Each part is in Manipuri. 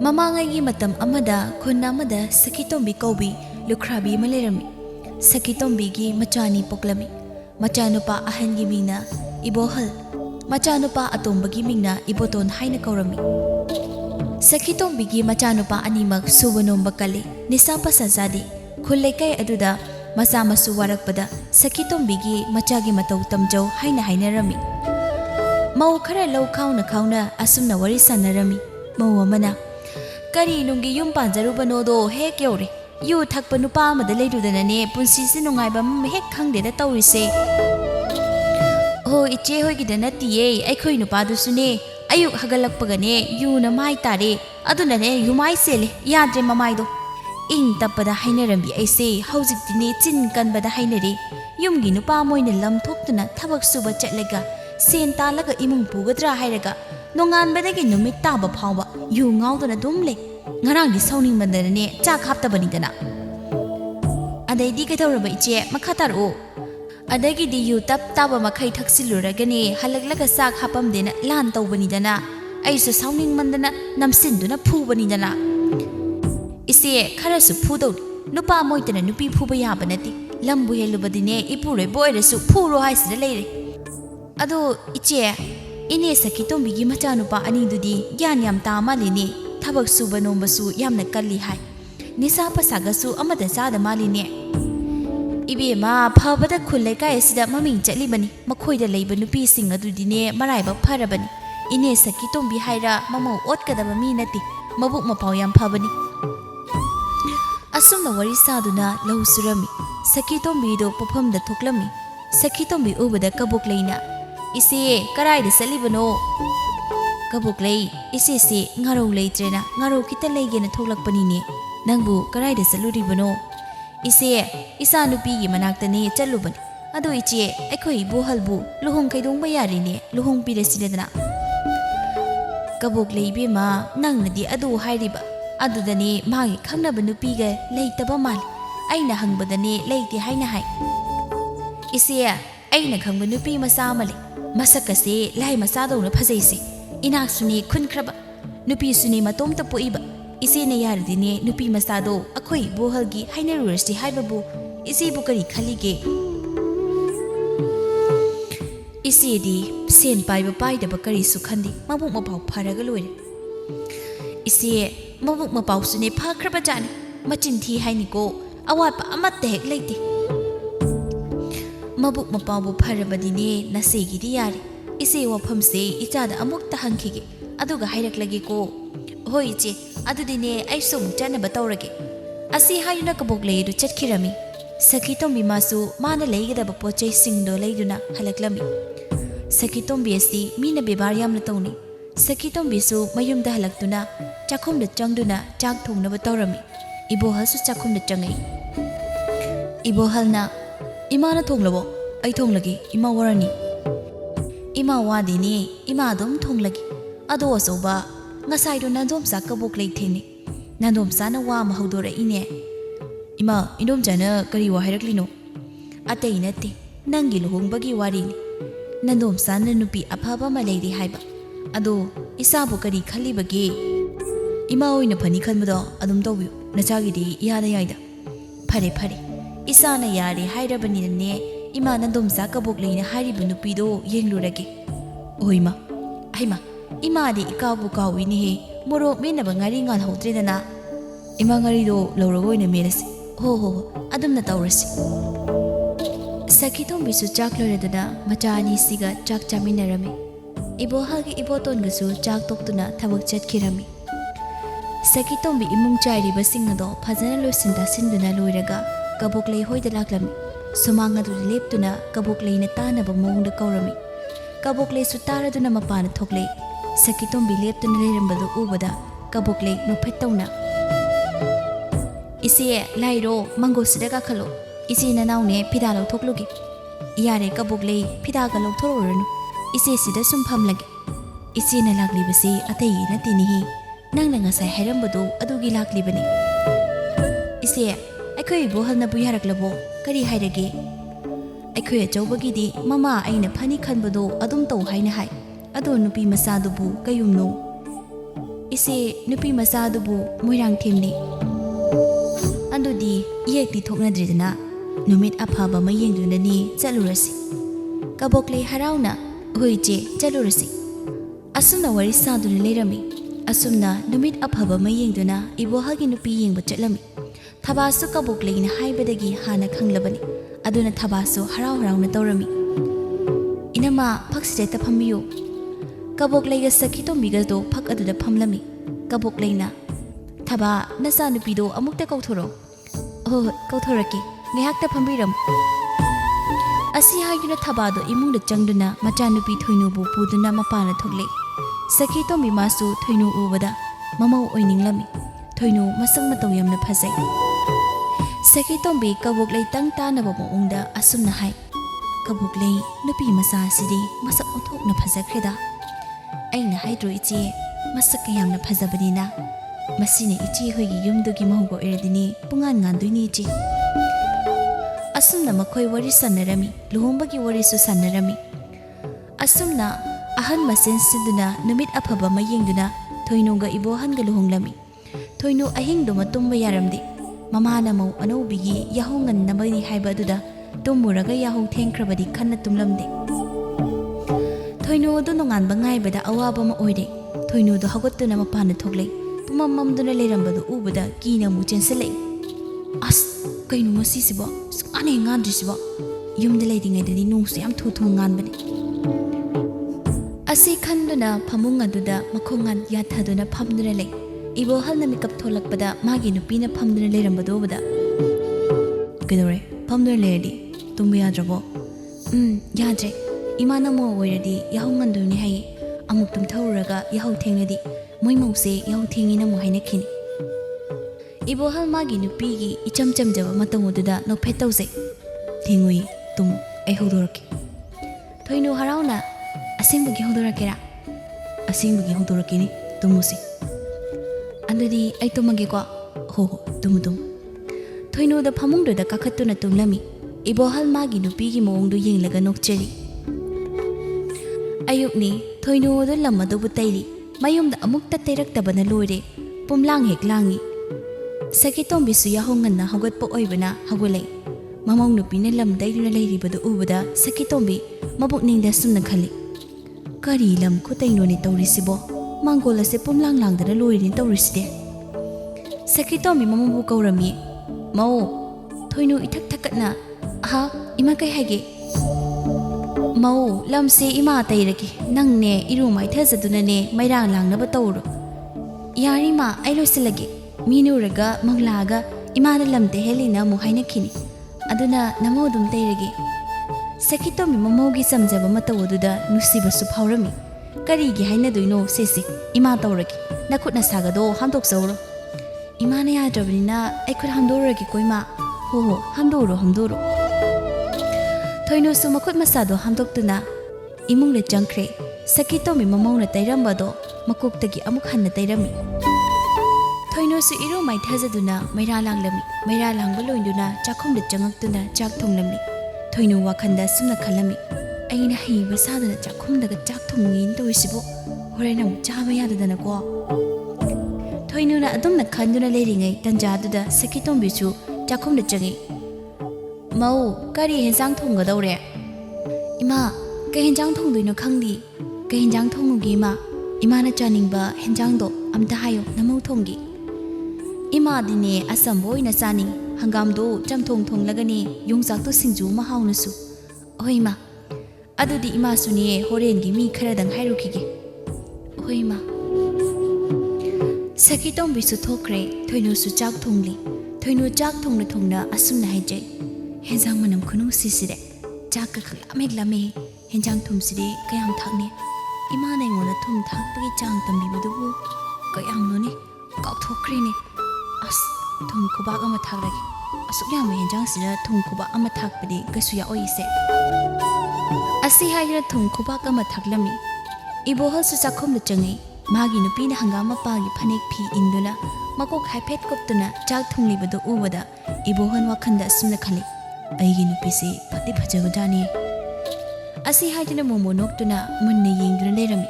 Mamangaygi matam amada khunna amada Sakitombi kaubi lukhrabi ama lerami. Sakitombigi machani poklami. Machanupa ahangi mingna Ibohal. Machanupa atombagi mingna Iboton haina kaurami. Sakitombigi machanupa animak subanomba kali nisapa sanzadi khullekai aduda masa masu warakpada Sakitombigi machagi matau tamjau haina rami. Mau khara lau khawna asumna wari sanarami. Mau amana kari nungi yum panjarubano do hek yore yu thakpa nupa amada leirudanane punsisi nungaiba hek khangdeda tawrise. Ho iche hoigida natiye aikhoi nupadusune ayuk hagalakpagane yu na mai tare adunane yumai sele yadre mamaido. Ing tapada hainarambi aise haujiktine chin kanbada hainare yumgi nupa moina lam thoktuna thabak suba chatlaga sen talaga imung pugadra hairaga nonganbadagi numit taba phawba yu ngauduna dumle ngarangdi sauning bandane chak haptabani dana adaidi kaithoraba iche makhataru adagi di yu tap taba makhai thaksiluragane halaklaga sak hapam dena lan tawbani dana aisu sauning mandana namsinduna phubani dana ise kharasu phudau nupa moitana nupi phuba yaba nati lambu helubadine ipure boyresu phuro haisida leire ado iche ine Sakitombigi machanupa anidudi gyan yam ta malini thabak suba nombasu yamna kalli hai nisa pasagasu amada sada maline ibema phabada khulleka esida maming chalibani makhoida leiba nupi sing adudine maraiba pharabani ine Sakitombi haira mamau otkadaba mi nati mabuk mapau yam phabani asumna wari saduna lau surami Sakitombi do pofamda thoklami Sakitombi ubada kabuk leina ise karaida salibano kabuk lei ise se ngarau leitrena ngarau kita leigena thoklakpanine nangbu karaida saluribano ise isa nupi gi manaktane chalubani ado iche aikhoi bohalbu luhong kaidong bayarine luhong piresidana kabuk leibe ma nangnadi adu hairiba adudani magi khangnaba nupiga leitaba mal aina hangbadane leite haina hai ise aina khangba nupi masa male masakase lai masadona phajaise inak suni khunkraba nupi suni matom ta poiba ise ne yardine nupi masado akhoi bohalgi hainarurasti haibabu ise bu kari khalige ise di sen paiba paida ba kari su khandi mabuk mapau pharaga loire ise mabuk mapau suni phakraba jani machin thi haini ko awat pa amatte hek leite mabuk mapabu pharabadine nasegidi yari ise wafamse ichada amukta hangkhige aduga hairaklage ko hoi che adudine aisum chanaba tawrage asi hayuna kabuk leidu chatkirami Sakitombi masu mana leigada pochai singdo leiduna halaklami Sakitombi asi mina bebar yamna tawni Sakitombi su mayumda halaktuna chakhumda changduna chak thongnaba tawrami ibohalsu chakhumda changai ibohalna Imana thonglabo ai thonglagi ima warani ima wadini ima dum thonglagi ado asoba ngasai do nandom sa kabuk lei theni nandom sa na wa mahodora ine ima indom jana kari wa hairakli atei nate nangi luhongbagi wari ni nandom sa na nupi aphaba ma leidi haiba ado isabu kari khalibagi ima oina phani khanbado adum tawbiu nachagidi iyada yaida phare Isana yari hairabani ne ima nandomsa kabuk leina hairibu nupido yenglurage oima aima ima di ikabu kawini he moro menaba ngari ngal hodredana ima ngari do lawragoina merasi ho adumna tawrasi Sakitombi su chak loredana machani siga chak chaminarami ibohagi iboton gasu chak toktuna thabak chatkirami Sakitombi imung chairiba singado phajana loisinda sinduna loiraga kabuk lei hoida laklami sumang adu leptuna kabuk lei na tanaba mongda kaurami kabuk lei su taraduna mapana thokle Sakitombi leptuna lerambadu ubada kabuk lei nophettawna ise lairo mango sidaga khalo ise na naune phida lo thoklugi iyare kabuk lei phida ga lo thororanu ise sida sum phamlage ise na lakli base atei na tinihi nangna ngasai hairambadu adugi lakli bani ise aikhoi bohalna bu yaraklabo kari hairage aikhoi achobagidi mama aina phani khanbado adum tau haina hai ado nupi masadubu kayumno ise nupi masadubu moirang themni andudi yekti thoknadridana numit aphaba mayengdunani chalurasi kabokle harauna hoije chalurasi asumna wari saduna lerami asumna numit aphaba mayengduna ibohagi nupi yengba chatlami thabasu kabokle na haibadagi hana khanglabani aduna thabasu harau harauna tawrami inama phakside ta phambiyo kabokle ga sakitombi ga do phak aduda phamlami kabokle na thaba nasa nupi do amukta kauthoro kauthoraki ngayakta phambiram asi hagina thabado imungda changduna machanupi thoinubu puduna mapana thogle sakitombi masu thoinu ubada mamau oininglami thoinu masang mataw yamna phajai sakitombi kaboklei tang tanaba moongda asumna hai kaboklei nupi masa sidi masak othokna phajakreda aina haidro ichi masak yamna phajabadina masine ichi hoigi yumdugi mahugo eredini pungan nganduini ichi asumna makhoi wari sanarami luhombagi wari su sanarami asumna ahan masen siduna numit aphaba mayengduna thoinunga ibohanga luhonglami thoinu ahingdo matumba yaramdi mamana mau anobigi yahongan namani haiba aduda tumuraga yahu thengkrabadi khanna tumlamde thoinu du nongan bangai bada awaba ma oide thoinu du hagottuna mapana thoglei pumamamduna lerambadu ubada kina mu chenselei as kainu masi sibo ane ngandri sibo yumde leidingai dadi nungsu yam thu thu nganbani asi khanduna phamung aduda makhongan yathaduna phamduna lei ibo halna mikap tholakpada magi nupina phamduna lerambadu bada kedore phamduna lerdi tumbu yadrabo yadre imana mo oiradi yahunganduni hai amuk tum thauraga yahu thengnadi moimause yahu thengina mo haina khini ibo hal magi nupigi icham chamjaba matamududa no phetause thingui tum ai hodoraki thoinu harauna asingbugi hodorakera asingbugi hodorakini tumusi andudi ai tumage ko ho tumudum thoinu da phamungdo da kakhatuna tumlami ibo hal magi nupigi moongdu yenglaga nokcheri ayukni thoinu da lamadu butairi mayumda amukta teiraktabana loire pumlang hek langi sakitombi su yahonganna hawgatpa oibana hagulei mamong nupina lam dairuna leiribadu ubada sakitombi mabukningda sumna khali kari lam khutainoni tawrisibo mangola se pumlang langdana loirin tawriside sakitombi mamubu kaurami mau thoinu ithak thakatna aha ima kai hage mau lam se ima tairaki nangne irumai thazaduna ne mairang langnaba tawro yarima ai losilage minuraga maglaga imana lamte helina mu haina khini aduna namodum teiragi sakitomi mamogi samjaba matawoduda nusiba su phawrami karigi haina duino sesi ima tawragi nakhutna sagado hamdok zawro imana yadrabnina aikhut hamdoragi koima ho hamdoro thoinu su makhut masado hamdoktuna imungre jangkhre sakitomi mamongna tairambado makoktagi amuk hanna tairami thoinu su iru mai thazaduna maira langlami maira langbaloinduna chakhomda changaktuna chak thonglami thoinu wakhanda sumna khalami aina hiba sadana chakhomdaga chak thongin toisibo horena chaba yadadana ko thoinu na adumna khanduna leiringai tanjaduda sakitombi chu chakhomda changi mau kari hensang thonggadawre ima ka henjang thongduino khangdi ka henjang thongugi ma imana chaningba henjangdo amta hayo namau thonggi ima dine asam boina sani hangam do chamthong thong lagani yongsak to singju ma haunasu oima adudi ima suni horen gi mi khara dang hairukige oima sakitom bisu thokre thoinu su chak thongli thoinu chak thongna thongna asumna haije henjang manam khunu sisire chak ka khlame lame henjang thumsire kayam thakne ima nei ngona thum thakpagi chang tambi budu kayam noni kaw thokre ne as thum kubak ama thagragi asuk yam henjang sira thum kubak ama thakpadi kasuya oise asi haira thum kubak ama thaklami ibohal su chakhom la changi magi nupi na hangama pagi phanek phi induna makok haiphet koptuna chak thungli badu ubada ibohan wakhanda sumna khali aigi nupi se phati phajabadani asi haira momo noktuna munne yengduna lerami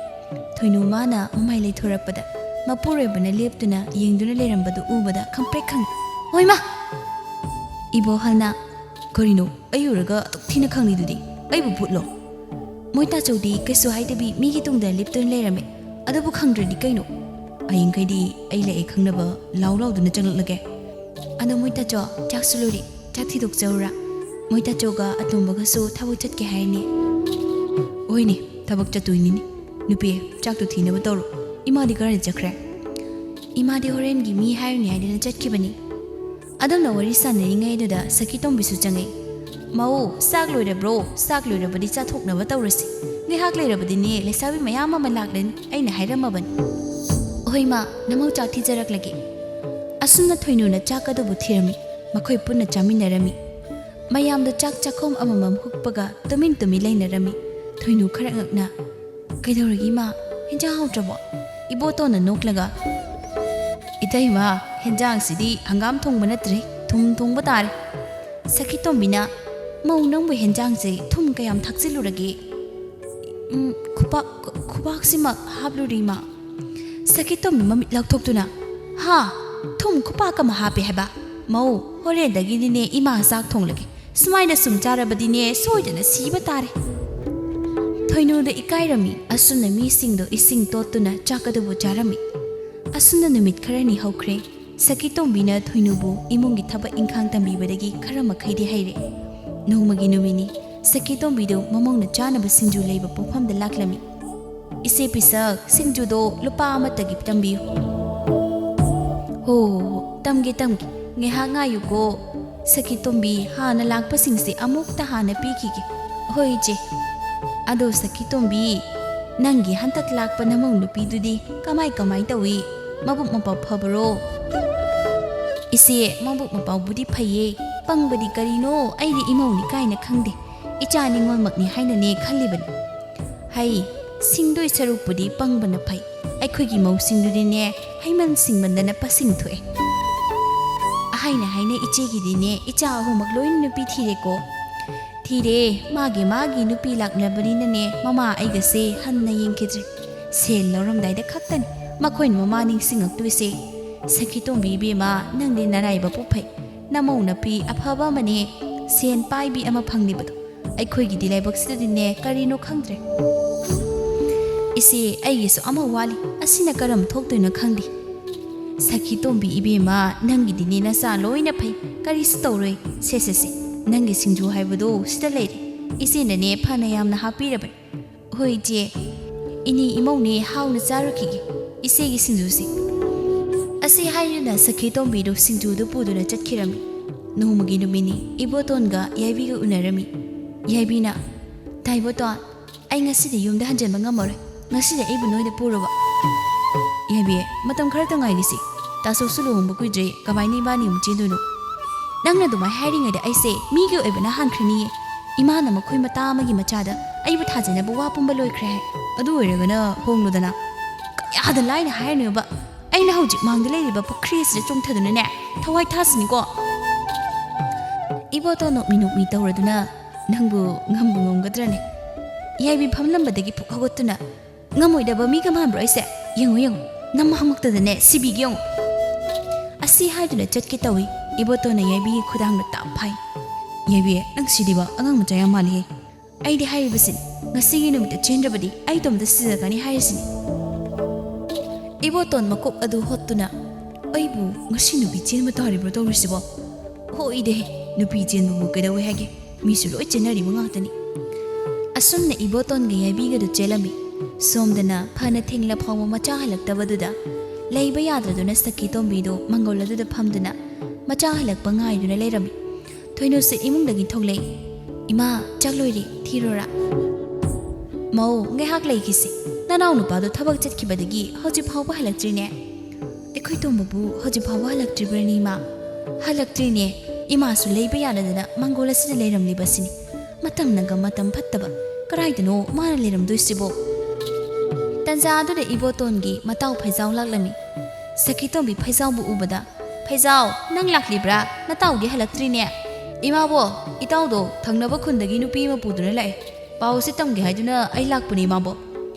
thoinu mana umai leithorappada ꯃꯄꯨꯔꯣꯏꯕꯅ ꯂꯦꯞꯇꯨꯅ ꯌꯦꯡꯗꯨꯅ ꯂꯩꯔꯝꯕꯗꯨ ꯎꯕꯗ ꯈꯪꯄ꯭ꯔꯦꯛ ꯈꯪꯏ꯫ ꯍꯣꯏꯃꯥ! ꯏꯕꯣꯍꯜꯅ ꯀꯔꯤꯅꯣ ꯑꯩ ꯎꯔꯒ ꯑꯗꯨꯛ ꯊꯤꯅ ꯈꯪꯂꯤꯗꯨꯗꯤ ꯑꯩꯕꯨ ꯚꯨꯠꯂꯣ? ꯃꯣꯏꯇꯥꯆꯧꯗꯤ ꯀꯩꯁꯨ ꯍꯥꯏꯗꯕꯤ ꯃꯤꯒꯤ ꯇꯨꯡꯗ ꯂꯦꯞꯇꯨꯅ ꯂꯩꯔꯝꯃꯦ꯫ ꯑꯗꯨꯕꯨ ꯈꯪꯗ꯭ꯔꯗꯤ ꯀꯩꯅꯣ? ꯍꯌꯦꯡꯈꯩꯗꯤ ꯑꯩ ꯂꯥꯛꯑꯦ ꯈꯪꯅꯕ ꯂꯥꯎ ꯂꯥꯎꯗꯨꯅ ꯆꯪꯂꯛꯂꯒꯦ꯫ ꯑꯗꯣ ꯃꯣꯏꯇꯥꯆꯧ ꯆꯥꯛꯁꯨ ꯂꯣꯏꯔꯦ, ꯆꯥꯛ ꯊꯤꯗꯣꯛꯆꯧꯔꯥ? ꯃꯣꯏꯇꯥꯆꯧꯒ ꯑꯇꯣꯝꯕꯒꯁꯨ ꯊꯕꯛ ꯆꯠꯀꯦ ꯍꯥꯏꯔꯅꯤ꯫ ꯍꯣꯏꯅꯦ ꯊꯕꯛ ꯆꯠꯇꯣꯏꯅꯤꯅꯦ꯫ ꯅꯨꯄꯤ ꯆꯥꯛꯇꯣ ꯊꯤꯅꯕ ꯇꯧꯔꯣ꯫ ꯏꯃꯥꯗꯤ ꯀꯔꯥꯏꯗ ꯆꯠꯈ꯭ꯔꯦ? ꯏꯃꯥꯗꯤ ꯍꯣꯔꯦꯟꯒꯤ ꯃꯤ ꯍꯥꯏꯔꯨꯅꯤ ꯍꯥꯏꯗꯅ ꯆꯠꯈꯤꯕꯅꯤ꯫ ꯑꯗꯨꯝꯅ ꯋꯥꯔꯤ ꯁꯥꯟꯅꯔꯤꯉꯩꯗꯨꯗ ꯁꯈꯤꯇꯣꯝꯕꯤꯁꯨ ꯆꯪꯉꯛꯏ꯫ ꯃꯧ ꯆꯥꯛ ꯂꯣꯏꯔꯕ꯭ꯔꯣ? ꯆꯥꯛ ꯂꯣꯏꯔꯕꯗꯤ ꯆꯥꯊꯣꯛꯅꯕ ꯇꯧꯔꯁꯤ꯫ ꯉꯥꯏꯍꯥꯛ ꯂꯩꯔꯕꯗꯤꯅꯦ ꯂꯩꯁꯥꯕꯤ ꯃꯌꯥꯝ ꯑꯃ ꯂꯥꯛꯂꯅꯤ ꯑꯩꯅ ꯍꯥꯏꯔꯝꯃꯕꯅꯤ꯫ ꯍꯣꯏ ꯃꯥ, ꯅꯃꯧ ꯆꯥꯛ ꯊꯤꯖꯔꯛꯂꯒꯦ꯫ ꯑꯁꯨꯝꯅ ꯊꯣꯏꯅꯨꯅ ꯆꯥꯛ ꯑꯗꯨꯕꯨ ꯊꯤꯔꯝꯃꯤ꯫ ꯃꯈꯣꯏ ꯄꯨꯟꯅ ꯆꯥꯃꯤꯟꯅꯔꯝꯃꯤ꯫ ꯃꯌꯥꯝꯗꯣ ꯆꯥꯛ ꯆꯥꯛꯈꯣꯝ ꯑꯃꯃꯝ ꯍꯨꯛꯄꯒ ꯇꯨꯃꯤꯟ ꯂꯩꯅꯔꯝꯃꯤ꯫ ꯊꯣꯏꯅꯨ ꯈꯔ ꯉꯛꯅ ꯀꯩꯗꯧꯔꯒꯦ ꯏꯃꯥ? ꯍꯦꯟꯖꯥꯡ ꯍꯥꯎꯇ꯭ꯔꯕꯣ? ꯏꯕꯣꯇꯣꯟꯅ ꯅꯣꯛꯂꯒ ꯏꯇꯩꯃ, ꯍꯦꯟꯖꯥꯡꯁꯤꯗꯤ ꯍꯪꯒꯥꯝ ꯊꯣꯡꯕ ꯅꯠꯇ꯭ꯔꯦ, ꯊꯨꯝ ꯊꯣꯡꯕ ꯇꯥꯔꯦ꯫ ꯁꯈꯤꯇꯣꯝꯕꯤꯅ ꯃꯧ ꯅꯪꯕꯨ ꯍꯦꯟꯖꯥꯡꯁꯦ ꯊꯨꯝ ꯀꯌꯥꯝ ꯊꯥꯛꯆꯤꯜꯂꯨꯔꯒꯦ? ꯈꯨꯕꯥꯛꯁꯤꯃꯛ ꯍꯥꯞꯂꯨꯔꯦ ꯏꯃꯥ꯫ ꯁꯈꯤꯇꯣꯝꯕꯤ ꯃꯃꯤꯠ ꯂꯥꯎꯊꯣꯛꯇꯨꯅ ꯍꯥ? ꯊꯨꯝ ꯈꯨꯄꯥꯛ ꯑꯃ ꯍꯥꯞꯄꯦ ꯍꯥꯏꯕ? ꯃꯧ ꯍꯣꯔꯦꯟꯗꯒꯤꯗꯤꯅꯦ ꯏꯃꯥ ꯆꯥꯛ ꯊꯣꯡꯂꯒꯦ꯫ ꯁꯨꯃꯥꯏꯅ ꯁꯨꯝ ꯆꯥꯔꯕꯗꯤꯅꯦ ꯁꯣꯏꯗꯅ ꯁꯤꯕ ꯇꯥꯔꯦ꯫ ꯊꯣꯏꯅꯨꯗ ꯏꯀꯥꯏꯔꯝꯃꯤ꯫ ꯑꯁꯨꯝꯅ ꯃꯤꯁꯤꯡꯗꯣ ꯏꯁꯤꯡ ꯇꯣꯠꯇꯨꯅ ꯆꯥꯛ ꯑꯗꯨꯕꯨ ꯆꯥꯔꯝꯃꯤ꯫ ꯑꯁꯨꯝꯅ ꯅꯨꯃꯤꯠ ꯈꯔꯅꯤ ꯍꯧꯈ꯭ꯔꯦ꯫ ꯁꯈꯤꯇꯣꯝꯕꯤꯅ ꯊꯣꯏꯅꯨꯕꯨ ꯏꯃꯨꯡꯒꯤ ꯊꯕꯛ ꯏꯪꯈꯥꯡ ꯇꯝꯕꯤꯕꯗꯒꯤ ꯈꯔ ꯃꯈꯩꯗꯤ ꯍꯩꯔꯦ꯫ ꯅꯣꯡꯃꯒꯤ ꯅꯨꯃꯤꯠꯅꯤ ꯁꯈꯤꯇꯣꯝꯕꯤꯗꯨ ꯃꯃꯧꯅ ꯆꯥꯅꯕ ꯁꯤꯡꯖꯨ ꯂꯩꯕ ꯄꯣꯛꯐꯝꯗ ꯂꯥꯛꯂꯝꯃꯤ꯫ ꯏꯆꯦ ꯄꯤꯁꯛ, ꯁꯤꯡꯖꯨꯗꯣ ꯂꯨꯄꯥ ꯑꯃꯠꯇꯒꯤ ꯇꯝꯕꯤꯌꯨ꯫ ꯍꯣ ꯇꯝꯒꯦ ꯉꯥꯏꯍꯥꯛ ꯉꯥꯏꯌꯨꯀꯣ꯫ ꯁꯈꯤꯇꯣꯝꯕꯤ, ꯍꯥꯟꯅ ꯂꯥꯛꯄꯁꯤꯡꯁꯦ ꯑꯃꯨꯛꯇ ꯍꯥꯟꯅ ꯄꯤꯈꯤꯒꯦ꯫ ꯍꯣꯏ ꯏꯆꯦ꯫ ꯑꯗꯣ ꯁꯈꯤꯇꯣꯝꯕꯤ, ꯅꯪꯒꯤ ꯍꯟꯇꯛ ꯂꯥꯛꯄ ꯅꯃꯧ ꯅꯨꯄꯤꯗꯨꯗꯤ ꯀꯃꯥꯏ ꯇꯧꯏ? ꯃꯕꯨꯛ ꯃꯄꯥꯎ ꯐꯕ꯭ꯔꯣ? ꯏꯆꯦ, ꯃꯕꯨꯛ ꯃꯄꯥꯎꯕꯨꯗꯤ ꯐꯩꯌꯦ꯫ ꯄꯪꯕꯗꯤ ꯀꯔꯤꯅꯣ, ꯑꯩꯗꯤ ꯏꯃꯧꯅꯤ ꯀꯥꯏꯅ ꯈꯪꯗꯦ꯫ ꯏꯆꯥ ꯅꯤꯡꯉꯣꯜꯃꯛꯅꯤ ꯍꯥꯏꯅꯅꯦ ꯈꯜꯂꯤꯕꯅꯤ꯫ ꯍꯩ ꯁꯤꯡꯗꯣꯏ ꯁꯔꯨꯛꯄꯨꯗꯤ ꯄꯪꯕꯅ ꯐꯩ꯫ ꯑꯩꯈꯣꯏꯒꯤ ꯃꯧꯁꯤꯡꯗꯨꯗꯤꯅꯦ ꯍꯩꯃꯟ ꯁꯤꯡꯃꯟꯗꯅ ꯄꯁꯤꯡ ꯊꯣꯛꯑꯦ꯫ ꯍꯥꯏꯅ ꯏꯆꯦꯒꯤꯗꯤꯅꯦ ꯏꯆꯥ ꯑꯍꯨꯝꯃꯛ ꯂꯣꯏꯅ ꯅꯨꯄꯤ ꯊꯤꯔꯦꯀꯣ? ꯊꯤꯔꯦ꯫ ꯃꯥꯒꯤ ꯅꯨꯄꯤ ꯂꯥꯛꯅꯕꯅꯤꯅꯅꯦ ꯃꯃꯥ ꯑꯩꯒꯁꯦ ꯍꯟꯅ ꯌꯦꯡꯈꯤꯗ꯭ꯔꯦ꯫ ꯁꯦꯜ ꯂꯧꯔꯝꯗꯥꯏꯗ ꯈꯛꯇꯅꯤ ꯃꯈꯣꯏꯅ ꯃꯃꯥ ꯅꯤꯡꯁꯤꯡꯉꯛꯇꯣꯏꯁꯦ꯫ ꯁꯈꯤꯇꯣꯝꯕꯤ ꯏꯕꯦꯝꯃ, ꯅꯪꯗꯤ ꯅꯔꯥꯏꯕꯛꯄꯨ ꯐꯩ꯫ ꯅꯃꯧ ꯅꯨꯄꯤ ꯑꯐꯕ ꯑꯃꯅꯦ, ꯁꯦꯟ ꯄꯥꯏꯕꯤ ꯑꯃ ꯐꯪꯂꯤꯕꯗꯣ꯫ ꯑꯩꯈꯣꯏꯒꯤꯗꯤ ꯂꯥꯏꯕꯛꯁꯤꯗꯗꯤꯅꯦ ꯀꯔꯤꯅꯣ ꯈꯪꯗ꯭ꯔꯦ꯫ ꯏꯆꯦ, ꯑꯩꯒꯤꯁꯨ ꯑꯃ ꯋꯥꯠꯂꯤ, ꯑꯁꯤꯅ ꯀꯔꯝ ꯊꯣꯛꯇꯣꯏꯅꯣ ꯈꯪꯗꯦ꯫ ꯁꯈꯤꯇꯣꯝꯕꯤ ꯏꯕꯦꯝꯃ, ꯅꯪꯒꯤꯗꯤꯅꯦ ꯅꯆꯥ ꯂꯣꯏꯅ ꯐꯩ, ꯀꯔꯤꯁꯨ ꯇꯧꯔꯣꯏ꯫ ꯁꯦ ꯅꯪꯒꯤ ꯁꯤꯡꯖꯨ ꯍꯥꯏꯕꯗꯣ ꯁꯤꯗ ꯂꯩꯔꯦ꯫ ꯏꯆꯦꯅꯅꯦ ꯐꯅ ꯌꯥꯝꯅ ꯍꯥꯞꯄꯤꯔꯕꯅꯤ꯫ ꯍꯣꯏ ꯏꯆꯦ, ꯏꯅꯤ ꯏꯃꯧꯅꯦ ꯍꯥꯎꯅ ꯆꯥꯔꯨꯈꯤꯒꯦ ꯏꯆꯦꯒꯤ ꯁꯤꯡꯖꯨꯁꯤ꯫ ꯑꯁꯤ ꯍꯥꯏꯗꯨꯅ ꯁꯈꯤꯇꯣꯝꯕꯤꯗꯨ ꯁꯤꯡꯖꯨꯗꯨ ꯄꯨꯗꯨꯅ ꯆꯠꯈꯤꯔꯝꯃꯤ꯫ ꯅꯣꯡꯃꯒꯤ ꯅꯨꯃꯤꯠꯅꯤ꯫ ꯏꯕꯣꯇꯣꯟꯒ ꯌꯥꯏꯕꯤꯒ ꯎꯅꯔꯝꯃꯤ꯫ ꯌꯥꯏꯕꯤꯅ ꯗꯥꯏꯕꯣꯇꯣꯟ, ꯑꯩ ꯉꯁꯤꯗꯤ ꯌꯨꯝꯗ ꯍꯟꯖꯤꯟꯕ ꯉꯝꯃꯔꯣꯏ꯫ ꯉꯁꯤꯗꯤ ꯑꯩꯕꯨ ꯅꯣꯏꯗ ꯄꯨꯔꯨꯕ꯫ ꯌꯥꯏꯕꯤ, ꯃꯇꯝ ꯈꯔꯇ ꯉꯥꯏꯔꯤꯁꯤ꯫ ꯇꯥꯁꯣꯛꯁꯨ ꯂꯨꯍꯣꯡꯕ ꯀꯨꯏꯗ꯭ꯔꯦ, ꯀꯃꯥꯏꯅ ꯏꯕꯥꯅꯤ ꯑꯃꯨꯛ ꯆꯦꯟꯗꯣꯏꯅꯣ? ꯅꯪꯅ ꯑꯗꯨꯃꯥꯏꯅ ꯍꯥꯏꯔꯤꯉꯩꯗ ꯑꯩꯁꯦ ꯃꯤꯒꯤ ꯑꯣꯏꯕꯅ ꯍꯥꯟꯈ꯭ꯔꯅꯤꯌꯦ꯫ ꯏꯃꯥꯅ ꯃꯈꯣꯏ ꯃꯇꯥ ꯑꯃꯒꯤ ꯃꯆꯥꯗ ꯑꯩꯕꯨ ꯊꯥꯖꯅꯕ ꯋꯥ ꯄꯨꯝꯕ ꯂꯣꯏꯈ꯭ꯔꯦ ꯍꯥꯏ꯫ ꯑꯗꯨ ꯑꯣꯏꯔꯒꯅ ꯍꯣꯡꯂꯨꯗꯅ꯫ ꯀꯌꯥꯗ ꯂꯥꯏꯅ ꯍꯥꯏꯔꯅꯣꯕ? ꯑꯩꯅ ꯍꯧꯖꯤꯛ ꯃꯥꯡꯗ ꯂꯩꯔꯤꯕ ꯄꯨꯈ꯭ꯔꯤ ꯑꯁꯤꯗ ꯆꯣꯡꯊꯗꯨꯅꯅꯦ ꯊꯋꯥꯏ ꯊꯥꯁꯤꯅꯤꯀꯣ꯫ ꯏꯕꯣꯇꯣꯟ ꯅꯣꯛꯃꯤ ꯇꯧꯔꯗꯨꯅ ꯅꯪꯕꯨ ꯉꯝꯒꯗ꯭ꯔꯅꯦ? ꯌꯥꯏꯕꯤ ꯐꯝꯂꯝꯕꯗꯒꯤ ꯄꯨꯛ ꯍꯧꯒꯠꯇꯨꯅ ꯉꯝꯃꯣꯏꯗꯕ ꯃꯤꯒ ꯃꯥꯟꯕ꯭ꯔꯣ ꯑꯩꯁꯦ? ꯌꯦꯡꯉꯨ ꯅꯃꯃꯛꯇꯗꯅꯦ ꯁꯤꯕꯤꯒꯦ ꯌꯦꯡꯉꯨ꯫ ꯑꯁꯤ ꯍꯥꯏꯗꯨꯅ ꯆꯠꯀꯦ ꯇꯧꯏ꯫ ꯏꯕꯣꯇꯣꯟꯅ ꯌꯥꯏꯕꯤꯒꯤ ꯈꯨꯗꯥꯡꯗ ꯇꯥꯞ ꯐꯥꯏ꯫ ꯌꯥꯏꯕꯤ, ꯅꯪ ꯁꯤꯗꯤꯕ ꯑꯉꯥꯡ ꯃꯆꯥ ꯌꯥꯝ ꯃꯥꯜꯂꯤꯍꯦ꯫ ꯑꯩꯗꯤ ꯍꯥꯏꯔꯤꯕꯁꯤꯅꯤ, ꯉꯁꯤꯒꯤ ꯅꯨꯃꯤꯠꯇ ꯆꯦꯟꯗ꯭ꯔꯕꯗꯤ ꯑꯩ ꯏꯇꯣꯝꯇ ꯁꯤꯖꯒꯅꯤ ꯍꯥꯏꯔꯤꯁꯤꯅꯤ꯫ ꯏꯕꯣꯇꯣꯟ ꯃꯀꯣꯛ ꯑꯗꯨ ꯍꯣꯠꯇꯨꯅ ꯑꯩꯕꯨ ꯉꯁꯤ ꯅꯨꯄꯤ ꯆꯦꯟꯕ ꯇꯥꯔꯤꯕ꯭ꯔꯣ ꯇꯧꯔꯤꯁꯤꯕꯣ? ꯍꯣꯏꯗꯦ, ꯅꯨꯄꯤ ꯆꯦꯟꯕꯕꯨ ꯀꯩꯗꯧꯋꯦ ꯍꯥꯏꯒꯦ? ꯃꯤꯁꯨ ꯂꯣꯏ ꯆꯦꯟꯅꯔꯤꯕ ꯉꯥꯛꯇꯅꯤ꯫ ꯑꯁꯨꯝꯅ ꯏꯕꯣꯇꯣꯟꯒ ꯌꯥꯏꯕꯤꯒꯗꯨ ꯆꯦꯜꯂꯝꯃꯤ꯫ ꯁꯣꯝꯗꯅ ꯐꯅ ꯊꯦꯡꯂ ꯐꯥꯎꯕ ꯃꯆꯥ ꯍꯜꯂꯛꯇꯕꯗꯨꯗ ꯂꯩꯕ ꯌꯥꯗ꯭ꯔꯗꯨꯅ ꯁꯈꯤꯇꯣꯝꯕꯤꯗꯨ ꯃꯪꯒꯣꯜ ꯑꯗꯨꯗ ꯐꯝꯗꯨꯅ ꯃꯆꯥ ꯍꯜꯂꯛꯄ ꯉꯥꯏꯗꯨꯅ ꯂꯩꯔꯝꯃꯤ꯫ ꯊꯣꯏꯅꯨꯁꯤ ꯏꯃꯨꯡꯗꯒꯤ ꯊꯣꯛꯂꯛꯏ꯫ ꯏꯃꯥ, ꯆꯥꯛ ꯂꯣꯏꯔꯦ, ꯊꯤꯔꯣꯔꯥ? ꯃꯧ, ꯉꯥꯏꯍꯥꯛ ꯂꯩꯈꯤꯁꯤ꯫ ꯅꯅꯥꯎ ꯅꯨꯄꯥꯗꯣ ꯊꯕꯛ ꯆꯠꯈꯤꯕꯗꯒꯤ ꯍꯧꯖꯤꯛ ꯐꯥꯎꯕ ꯍꯜꯂꯛꯇ꯭ꯔꯤꯅꯦ꯫ ꯑꯩꯈꯣꯏ ꯇꯣꯝꯕꯕꯨ ꯍꯧꯖꯤꯛ ꯐꯥꯎꯕ ꯍꯜꯂꯛꯇ꯭ꯔꯤꯕ꯭ꯔꯅꯦ ꯏꯃꯥ? ꯍꯜꯂꯛꯇ꯭ꯔꯤꯅꯦ꯫ ꯏꯃꯥꯁꯨ ꯂꯩꯕ ꯌꯥꯗꯗꯅ ꯃꯪꯒꯣꯜ ꯑꯁꯤꯗ ꯂꯩꯔꯝꯂꯤꯕꯁꯤꯅꯤ꯫ ꯃꯇꯝꯅꯒ ꯃꯇꯝ ꯐꯠꯇꯕ, ꯀꯗꯥꯏꯗꯅꯣ ꯃꯥꯅ ꯂꯩꯔꯝꯗꯣꯏꯁꯤꯕꯣ? ꯇꯟꯖꯥ ꯑꯗꯨꯗ ꯏꯕꯣꯇꯣꯟꯒꯤ ꯃꯇꯥꯎ ꯐꯩꯖꯥꯎ ꯂꯥꯛꯂꯝꯃꯤ꯫ ꯁꯈꯤꯇꯣꯝꯕꯤ ꯐꯩꯖꯥꯎꯕꯨ ꯎꯕꯗ ꯐꯩꯖꯥꯎ, ꯅꯪ ꯂꯥꯛꯂꯤꯕ꯭ꯔꯥ? ꯅꯇꯥꯎꯗꯤ ꯍꯜꯂꯛꯇ꯭ꯔꯤꯅꯦ꯫ ꯏꯃꯥꯕꯣ, ꯏꯇꯥꯎꯗꯣ ꯊꯪꯅꯕ ꯈꯨꯟꯗꯒꯤ ꯅꯨꯄꯤ ꯑꯃ ꯄꯨꯗꯨꯅ ꯂꯥꯛꯑꯦ꯫ ꯄꯥꯎꯁꯤ ꯇꯝꯒꯦ ꯍꯥꯏꯗꯨꯅ ꯑꯩ ꯂꯥꯛꯄꯅꯤ ꯏꯃꯥꯕꯣ꯫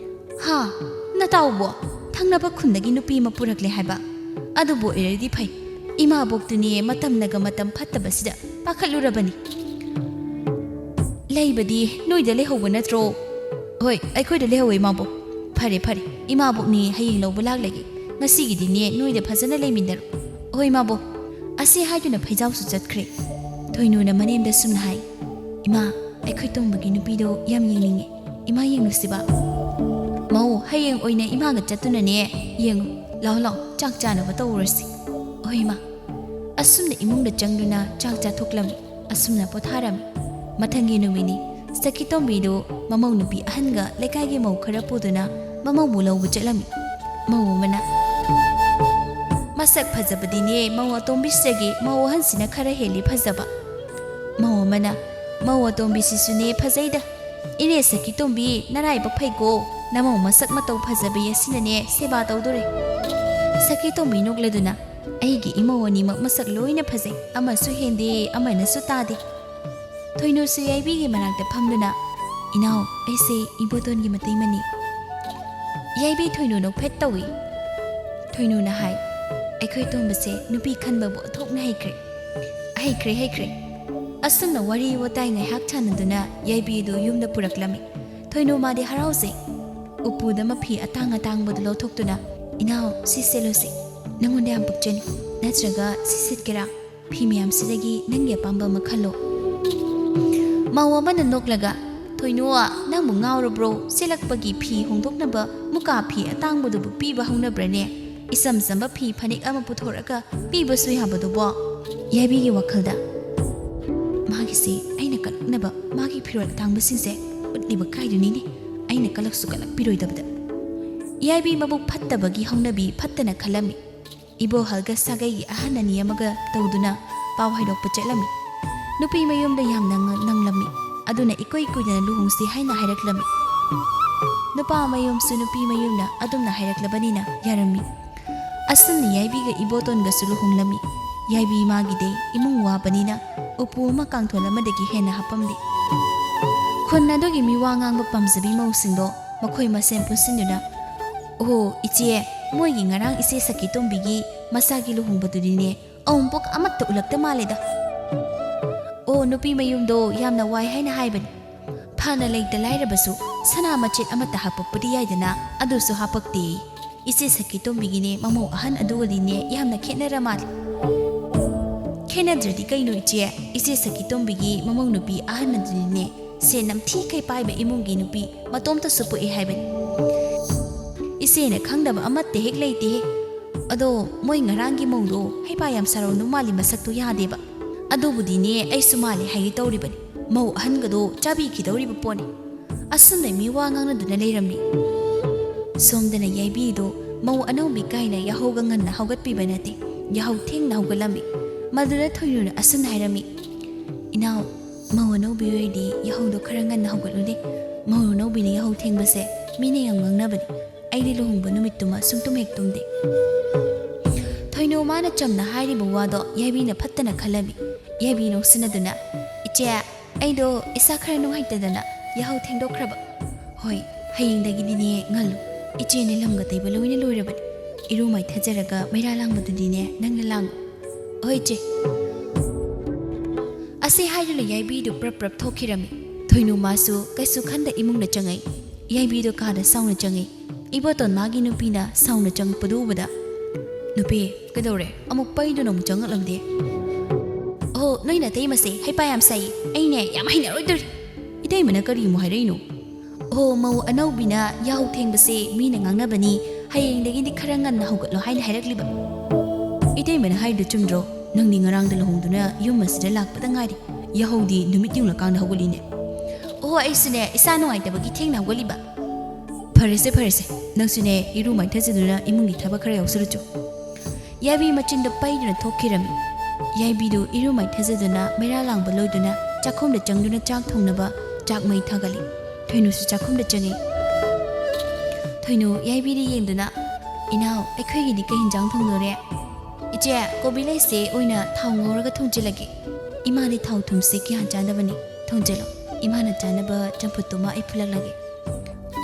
ꯍꯥ? ꯅꯇꯥꯎꯕꯣ ꯊꯪꯅꯕ ꯈꯨꯟꯗꯒꯤ ꯅꯨꯄꯤ ꯑꯃ ꯄꯨꯔꯛꯂꯦ ꯍꯥꯏꯕ ꯑꯗꯨꯕꯨ ꯑꯣꯏꯔꯗꯤ ꯐꯩ ꯏꯃꯥꯕꯣꯛꯇꯨꯅꯤ ꯃꯇꯝꯅꯒ ꯃꯇꯝ ꯐꯠꯇꯕꯁꯤꯗ ꯄꯥꯈꯠꯂꯨꯔꯕꯅꯤ ꯂꯩꯕꯗꯤ ꯅꯣꯏꯗ ꯂꯩꯍꯧꯕ ꯅꯠꯇ꯭ꯔꯣ ꯍꯣꯏ ꯑꯩꯈꯣꯏꯗ ꯂꯩꯍꯧꯋꯦ ꯏꯃꯥꯕꯣꯛ ꯐꯔꯦ ꯐꯔꯦ ꯏꯃꯥꯕꯣꯛꯅꯤ ꯍꯌꯦꯡ ꯂꯧꯕ ꯂꯥꯛꯂꯒꯦ ꯉꯁꯤꯒꯤꯗꯤꯅꯦ ꯅꯣꯏꯗ ꯐꯖꯅ ꯂꯩꯃꯤꯟꯅꯔꯣ ꯍꯣꯏ ꯏꯃꯥꯕꯣꯛ ꯑꯁꯤ ꯍꯥꯏꯗꯨꯅ ꯐꯩꯖꯥꯎꯁꯨ ꯆꯠꯈ꯭ꯔꯦ ꯊꯣꯏꯅꯨꯅ ꯃꯅꯦꯝꯗ ꯁꯨꯝꯅ ꯍꯥꯏ ꯏꯃꯥ ꯑꯩꯈꯣꯏ ꯇꯣꯝꯕꯒꯤ ꯅꯨꯄꯤꯗꯣ ꯌꯥꯝ ꯌꯦꯡꯅꯤꯡꯉꯦ ꯏꯃꯥ ꯌꯦꯡꯂꯨꯁꯤꯕ ꯃꯧ ꯍꯌꯦꯡ ꯑꯣꯏꯅ ꯏꯃꯥꯒ ꯆꯠꯇꯨꯅꯅꯦ ꯌꯦꯡꯉꯨ ꯂꯥꯛꯑꯣ ꯂꯥꯛꯑꯣ ꯆꯥꯛ ꯆꯥꯅꯕ ꯇꯧꯔꯁꯤ ꯍꯣꯏ ꯏꯃꯥ ꯑꯁꯨꯝꯅ ꯏꯃꯨꯡꯗ ꯆꯪꯗꯨꯅ ꯆꯥꯛ ꯆꯥꯊꯣꯛꯂꯝꯃꯤ ꯑꯁꯨꯝꯅ ꯄꯣꯊꯥꯔꯝꯃꯤ ꯃꯊꯪꯒꯤ ꯅꯨꯃꯤꯠꯅꯤ ꯁꯈꯤꯇꯣꯝꯕꯤꯗꯨ ꯃꯃꯧ ꯅꯨꯄꯤ ꯑꯍꯟꯒ ꯂꯩꯀꯥꯏꯒꯤ ꯃꯧ ꯈꯔ ꯄꯨꯗꯨꯅ ꯃꯃꯧꯕꯨ ꯂꯧꯕ ꯆꯠꯂꯝꯃꯤ ꯃꯧ ꯑꯃꯅ ꯃꯁꯛ ꯐꯖꯕꯗꯤꯅꯦ ꯃꯧ ꯑꯇꯣꯝꯕꯤꯁꯤꯗꯒꯤ ꯃꯧ ꯑꯍꯟꯁꯤꯅ ꯈꯔ ꯍꯦꯜꯂꯤ ꯐꯖꯕ ꯃꯧ ꯑꯃꯅ ꯃꯧ ꯑꯇꯣꯝꯕꯤꯁꯤꯁꯨꯅꯦ ꯐꯖꯩꯗ ꯏꯅꯦ ꯁꯈꯤꯇꯣꯝꯕꯤ ꯅꯔꯥꯏꯕꯛ ꯐꯩꯀꯣ ꯅꯃꯧ ꯃꯁꯛ ꯃꯇꯧ ꯐꯖꯕꯤ ꯑꯁꯤꯅꯅꯦ ꯁꯦꯕꯥ ꯇꯧꯗꯣꯔꯦ ꯁꯈꯤꯇꯣꯝꯕꯤ ꯅꯣꯛꯂꯗꯨꯅ ꯑꯩꯒꯤ ꯏꯃꯧ ꯑꯅꯤꯃꯛ ꯃꯁꯛ ꯂꯣꯏꯅ ꯐꯖꯩ ꯑꯃꯁꯨ ꯍꯦꯟꯗꯦ ꯑꯃꯅꯁꯨ ꯇꯥꯗꯦ ꯊꯣꯏꯅꯨꯁꯨ ꯌꯥꯏꯕꯤꯒꯤ ꯃꯅꯥꯛꯇ ꯐꯝꯗꯨꯅ ꯏꯅꯥꯎ ꯑꯩꯁꯦ ꯏꯕꯣꯇꯣꯟꯒꯤ ꯃꯇꯩꯃꯅꯤ ꯌꯥꯏꯕꯤ ꯊꯣꯏꯅꯨ ꯅꯣꯛꯐꯦꯠ ꯇꯧꯏ ꯊꯣꯏꯅꯨꯅ ꯍꯥꯏ ꯑꯩꯈꯣꯏ ꯇꯣꯝꯕꯁꯦ ꯅꯨꯄꯤ ꯈꯟꯕꯕꯨ ꯑꯊꯣꯛꯅ ꯍꯩꯈ꯭ꯔꯦ ꯑꯁꯨꯝꯅ ꯋꯥꯔꯤ ꯋꯥꯇꯥꯏ ꯉꯥꯏꯍꯥꯛ ꯁꯥꯟꯅꯗꯨꯅ ꯌꯥꯏꯕꯤꯗꯨ ꯌꯨꯝꯗ ꯄꯨꯔꯛꯂꯝꯃꯤ ꯊꯣꯏꯅꯨ ꯃꯥꯗꯤ ꯍꯔꯥꯎꯖꯩ ꯎꯄꯨꯗ ꯃꯐꯤ ꯑꯇꯥꯡ ꯑꯇꯥꯡꯕꯗꯨ ꯂꯧꯊꯣꯛꯇꯨꯅ ꯏꯅꯥꯎ ꯁꯤ ꯁꯦꯠꯂꯨꯁꯤ ꯅꯪꯉꯣꯟꯗ ꯌꯥꯝ ꯄꯛꯆꯅꯤ ꯅꯠꯇ꯭ꯔꯒ ꯁꯤ ꯁꯦꯠꯀꯦꯔꯥ ꯐꯤ ꯃꯌꯥꯝꯁꯤꯗꯒꯤ ꯅꯪꯒꯤ ꯑꯄꯥꯝꯕ ꯑꯃ ꯈꯜꯂꯣ ꯃꯧ ꯑꯃꯅ ꯅꯣꯛꯂꯒ ꯊꯣꯏꯅꯨ ꯅꯪꯕꯨ ꯉꯥꯎꯔꯕ꯭ꯔꯣ ꯁꯦꯠꯂꯛꯄꯒꯤ ꯐꯤ ꯍꯣꯡꯗꯣꯛꯅꯕ ꯃꯨꯀꯥ ꯐꯤ ꯑꯇꯥꯡꯕꯗꯨꯕꯨ ꯄꯤꯕ ꯍꯧꯅꯕ꯭ꯔꯅꯦ ꯏꯆꯝ ꯆꯝꯕ ꯐꯤ ꯐꯅꯦꯛ ꯑꯃ ꯄꯨꯊꯣꯔꯛꯑꯒ ꯄꯤꯕꯁꯨ ꯌꯥꯕꯗꯨꯕꯣ ꯌꯥꯏꯕꯤꯒꯤ ꯋꯥꯈꯜꯗ ꯃꯥꯒꯤꯁꯦ ꯑꯩꯅ ꯀꯜꯂꯛꯅꯕ ꯃꯥꯒꯤ ꯐꯤꯔꯣꯜ ꯑꯇꯥꯡꯕꯁꯤꯡꯁꯦ ꯎꯠꯂꯤꯕ ꯀꯥꯏꯗꯨꯅꯤꯅꯦ ꯑꯩꯅ ꯀꯜꯂꯛꯁꯨ ꯀꯜꯂꯛꯄꯤꯔꯣꯏꯗꯕꯗ ꯌꯥꯏꯕꯤ ꯃꯕꯨꯛ ꯐꯠꯇꯕꯒꯤ ꯍꯧꯅꯕꯤ ꯐꯠꯇꯅ ꯈꯜꯂꯝꯃꯤ ꯏꯕꯣꯍꯜꯒ ꯁꯥꯒꯩꯒꯤ ꯑꯍꯟ ꯑꯅꯤ ꯑꯃꯒ ꯇꯧꯗꯨꯅ ꯄꯥꯎ ꯍꯥꯏꯗꯣꯛꯄ ꯆꯠꯂꯝꯃꯤ ꯅꯨꯄꯤ ꯃꯌꯨꯝꯗ ꯌꯥꯝꯅ ꯅꯪꯂꯝꯃꯤ ꯑꯗꯨꯅ ꯏꯀꯨꯏ ꯀꯨꯏꯗꯅ ꯂꯨꯍꯣꯡꯁꯤ ꯍꯥꯏꯅ ꯍꯥꯏꯔꯛꯂꯝꯃꯤ ꯅꯨꯄꯥ ꯃꯌꯨꯝꯁꯨ ꯅꯨꯄꯤ ꯃꯌꯨꯝꯅ ꯑꯗꯨꯝꯅ ꯍꯥꯏꯔꯛꯂꯕꯅꯤꯅ ꯌꯥꯔꯝꯃꯤ ꯑꯁꯨꯝꯅ ꯌꯥꯏꯕꯤꯒ ꯏꯕꯣꯇꯣꯟꯒꯁꯨ ꯂꯨꯍꯣꯡꯂꯝꯃꯤ ꯌꯥꯏꯕꯤ ꯃꯥꯒꯤꯗꯤ ꯏꯃꯨꯡ ꯋꯥꯕꯅꯤꯅ ꯎꯄꯨ ꯑꯃ ꯀꯥꯡꯊꯣꯜ ꯑꯃꯗꯒꯤ ꯍꯦꯟꯅ ꯍꯥꯞꯄꯝꯗꯦ ꯈꯨꯟ ꯑꯗꯨꯒꯤ ꯃꯤꯋꯥ ꯉꯥꯡꯕ ꯄꯥꯝꯖꯕꯤ ꯃꯧꯁꯤꯡꯗꯣ ꯃꯈꯣꯏ ꯃꯁꯦꯟ ꯄꯨꯟꯁꯤꯟꯗꯨꯅ ꯑꯣ ꯏꯆꯦ ꯃꯣꯏꯒꯤ ꯉꯔꯥꯡ ꯏꯆꯦ ꯁꯈꯤꯇꯣꯝꯕꯤꯒꯤ ꯃꯆꯥꯒꯤ ꯂꯨꯍꯣꯡꯕꯗꯨꯗꯤꯅꯦ ꯑꯋꯨꯡꯄꯣꯛ ꯑꯃꯠꯇ ꯎꯠꯂꯛꯇ ꯃꯥꯜꯂꯦꯗ ꯑꯣ ꯅꯨꯄꯤ ꯃꯌꯨꯝꯗꯣ ꯌꯥꯝꯅ ꯋꯥꯏ ꯍꯥꯏꯅ ꯍꯥꯏꯕꯅꯤ ꯐꯅ ꯂꯩꯇ ꯂꯥꯏꯔꯕꯁꯨ ꯁꯅꯥ ꯃꯆꯦꯠ ꯑꯃꯠꯇ ꯍꯥꯞꯄꯛꯄꯗꯤ ꯌꯥꯏꯗꯅ ꯑꯗꯨꯁꯨ ꯍꯥꯞꯄꯛꯇꯦ ꯏꯆꯦ ꯁꯈꯤꯇꯣꯝꯕꯤꯒꯤꯅꯦ ꯃꯃꯧ ꯑꯍꯟ ꯑꯗꯨꯒꯗꯤꯅꯦ ꯌꯥꯝꯅ ꯈꯦꯠꯅꯔ ꯃꯥꯜꯂꯦ ꯈꯦꯠꯅꯗ꯭ꯔꯗꯤ ꯀꯩꯅꯣ ꯏꯆꯦ ꯁꯈꯤꯇꯣꯝꯕꯤꯒꯤ ꯃꯃꯧ ꯅꯨꯄꯤ ꯑꯍꯟ ꯑꯗꯨꯅꯤꯅꯦ ꯁꯦꯟ ꯅꯝꯊꯤꯈꯩ ꯄꯥꯏꯕ ꯏꯃꯨꯡꯒꯤ ꯅꯨꯄꯤ ꯃꯇꯣꯝꯇꯁꯨ ꯄꯣꯛꯏ ꯍꯥꯏꯕꯅꯤ ꯏꯆꯦꯅ ꯈꯪꯗꯕ ꯑꯃꯠꯇ ꯍꯦꯛ ꯂꯩꯇꯦꯍꯦ ꯑꯗꯣ ꯃꯣꯏ ꯉꯔꯥꯡꯒꯤ ꯃꯧꯗꯣ ꯍꯩꯄꯥ ꯌꯥꯝ ꯁꯥꯔꯧꯅꯨ ꯃꯥꯜꯂꯤ ꯃꯁꯛꯇꯨ ꯌꯥꯗꯦꯕ ꯑꯗꯨꯕꯨꯗꯤꯅꯦ ꯑꯩꯁꯨ ꯃꯥꯜꯂꯤ ꯍꯥꯏꯒꯦ ꯇꯧꯔꯤꯕꯅꯤ ꯃꯧ ꯑꯍꯟꯒꯗꯣ ꯆꯥꯕꯤꯈꯤꯗꯧꯔꯤꯕ ꯄꯣꯠꯅꯤ ꯑꯁꯨꯝꯅ ꯃꯤ ꯋꯥ ꯉꯥꯡꯅꯗꯨꯅ ꯂꯩꯔꯝꯃꯤ ꯁꯣꯝꯗꯅ ꯌꯥꯏꯕꯤꯗꯣ ꯃꯧ ꯑꯅꯧꯕꯤ ꯀꯥꯏꯅ ꯌꯥꯍꯧꯒ ꯉꯟꯅ ꯍꯧꯒꯠꯄꯤꯕ ꯅꯠꯇꯦ ꯌꯥꯍꯧ ꯊꯦꯡꯅ ꯍꯧꯒꯠꯂꯝꯃꯤ ꯃꯗꯨꯗ ꯊꯣꯏꯅꯨꯅ ꯑꯁꯨꯝꯅ ꯍꯥꯏꯔꯝꯃꯤ ꯏꯅꯥꯎ ꯃꯧ ꯑꯅꯧꯕꯤ ꯑꯣꯏꯔꯗꯤ ꯌꯥꯍꯧꯗꯣ ꯈꯔ ꯉꯟꯅ ꯍꯧꯒꯠꯂꯨꯅꯦ ꯃꯧ ꯑꯅꯧꯕꯤꯅ ꯌꯥꯍꯧ ꯊꯦꯡꯕꯁꯦ ꯃꯤꯅ ꯌꯥꯝ ꯉꯥꯡꯅꯕꯅꯤ ꯑꯩꯗꯤ ꯂꯨꯍꯣꯡꯕ ꯅꯨꯃꯤꯠꯇꯨꯃ ꯁꯨꯡꯇꯨꯝ ꯍꯦꯛ ꯇꯨꯝꯗꯦ ꯊꯣꯏꯅꯨ ꯃꯥꯅ ꯆꯝꯅ ꯍꯥꯏꯔꯤꯕ ꯋꯥꯗꯣ ꯌꯥꯏꯕꯤꯅ ꯐꯠꯇꯅ ꯈꯜꯂꯝꯃꯤ ꯌꯥꯏꯕꯤ ꯅꯣꯛꯁꯤꯟꯅꯗꯨꯅ ꯏꯆꯦ ꯑꯩꯗꯣ ꯏꯁꯥ ꯈꯔ ꯅꯨꯡꯉꯥꯏꯇꯗꯅ ꯌꯥꯍꯧ ꯊꯦꯡꯗꯣꯛꯈ꯭ꯔꯕ ꯍꯣꯏ ꯍꯌꯦꯡꯗꯒꯤꯗꯤꯅꯦ ꯉꯜꯂꯨ ꯏꯆꯦꯅ ꯂꯝꯒ ꯇꯩꯕ ꯂꯣꯏꯅ ꯂꯣꯏꯔꯕꯅꯤ ꯏꯔꯨ ꯃꯥꯏꯊꯖꯔꯒ ꯃꯩꯔꯥ ꯂꯥꯡꯕꯗꯨꯗꯤꯅꯦ ꯅꯪꯅ ꯂꯥꯡꯉꯨ ꯍꯣꯏ ꯏꯆꯦ ꯑꯁꯤ ꯍꯥꯏꯗꯨꯅ ꯌꯥꯏꯕꯤꯗꯨ ꯄ꯭ꯔꯞ ꯊꯣꯛꯈꯤꯔꯝꯃꯤ ꯊꯣꯏꯅꯨ ꯃꯥꯁꯨ ꯀꯩꯁꯨ ꯈꯟꯗ ꯏꯃꯨꯡꯗ ꯆꯪꯉꯛꯏ ꯌꯥꯏꯕꯤꯗꯣ ꯀꯥꯗ ꯁꯥꯎꯅ ꯆꯪꯉꯤ ꯏꯕꯣꯇꯣꯟ ꯃꯥꯒꯤ ꯅꯨꯄꯤꯅ ꯁꯥꯎꯅ ꯆꯪꯉꯛꯄꯗꯨ ꯎꯕꯗ ꯅꯨꯄꯤ ꯀꯩꯗꯧꯔꯦ ꯑꯃꯨꯛ ꯄꯩꯗꯨꯅ ꯑꯃꯨꯛ ꯆꯪꯉꯛꯂꯝꯗꯦ ꯑꯣ ꯅꯣꯏ ꯅꯇꯩꯃꯁꯦ ꯍꯩꯄꯥ ꯌꯥꯝ ꯁꯥꯏꯌꯦ ꯑꯩꯅꯦ ꯌꯥꯝ ꯍꯩꯅꯔꯣꯏꯗꯣꯔꯤ ꯏꯇꯩꯃꯅ ꯀꯔꯤꯃꯨꯛ ꯍꯥꯏꯔꯛꯏꯅꯣ ꯑꯣ ꯃꯧ ꯑꯅꯧꯕꯤꯅ ꯌꯥꯍꯧ ꯊꯦꯡꯕꯁꯦ ꯃꯤꯅ ꯉꯥꯡꯅꯕꯅꯤ ꯍꯌꯦꯡꯗꯒꯤꯗꯤ ꯈꯔ ꯉꯟꯅ ꯍꯧꯒꯠꯂꯣ ꯍꯥꯏꯅ ꯍꯥꯏꯔꯛꯂꯤꯕ ꯏꯇꯩꯃꯅ ꯍꯥꯏꯔꯤꯗꯨ ꯆꯨꯝꯗ꯭ꯔꯣ ꯅꯪꯗꯤ ꯉꯔꯥꯡꯗ ꯂꯨꯍꯣꯡꯗꯨꯅ ꯌꯨꯝ ꯑꯁꯤꯗ ꯂꯥꯛꯄꯗ ꯉꯥꯏꯔꯤ ꯌꯥꯍꯧꯗꯤ ꯅꯨꯃꯤꯠ ꯌꯨꯡꯂꯀꯥꯟꯗ ꯍꯧꯒꯠꯂꯤꯅꯦ ꯑꯣ ꯑꯩꯁꯨꯅꯦ ꯏꯁꯥ ꯅꯨꯡꯉꯥꯏꯇꯕꯒꯤ ꯊꯦꯡꯅ ꯍꯧꯒꯠꯂꯤꯕ ꯐꯔꯦꯁꯦ ꯅꯪꯁꯨꯅꯦ ꯏꯔꯨ ꯃꯥꯏꯊꯖꯗꯨꯅ ꯏꯃꯨꯡꯒꯤ ꯊꯕꯛ ꯈꯔ ꯌꯥꯎꯁꯜꯂꯨꯆꯣ ꯌꯥꯏꯕꯤ ꯃꯆꯤꯟꯗ ꯄꯩꯗꯨꯅ ꯊꯣꯛꯈꯤꯔꯝꯃꯤ ꯌꯥꯏꯕꯤꯗꯨ ꯏꯔꯨ ꯃꯥꯏꯊꯖꯗꯨꯅ ꯃꯩꯔꯥ ꯂꯥꯡꯕ ꯂꯣꯏꯗꯨꯅ ꯆꯥꯛꯈꯨꯝꯗ ꯆꯪꯗꯨꯅ ꯆꯥꯛ ꯊꯣꯡꯅꯕ ꯆꯥꯛ ꯃꯩ ꯊꯥꯒꯠꯂꯤ ꯊꯣꯏꯅꯨꯁꯨ ꯆꯥꯛꯈꯨꯝꯗ ꯆꯪꯉꯤ ꯊꯣꯏꯅꯨ ꯌꯥꯏꯕꯤꯗ ꯌꯦꯡꯗꯨꯅ ꯏꯅꯥꯎ ꯑꯩꯈꯣꯏꯒꯤꯗꯤ ꯀꯩ ꯍꯤꯟꯖꯥꯡ ꯊꯣꯡꯗꯣꯔꯦ ꯏꯆꯦ ꯀꯣꯕꯤ ꯂꯩꯁꯦ ꯑꯣꯏꯅ ꯊꯥꯎ ꯉꯧꯔꯒ ꯊꯣꯡꯖꯤꯜꯂꯒꯦ ꯏꯃꯥꯗꯤ ꯊꯥꯎ ꯊꯨꯝꯁꯦ ꯀꯌꯥ ꯆꯥꯗꯕꯅꯤ ꯊꯣꯡꯖꯤꯜꯂꯣ ꯏꯃꯥꯅ ꯆꯥꯅꯕ ꯆꯝꯐꯨꯠꯇꯨꯃ ꯑꯩ ꯐꯨꯠꯂꯛꯂꯒꯦ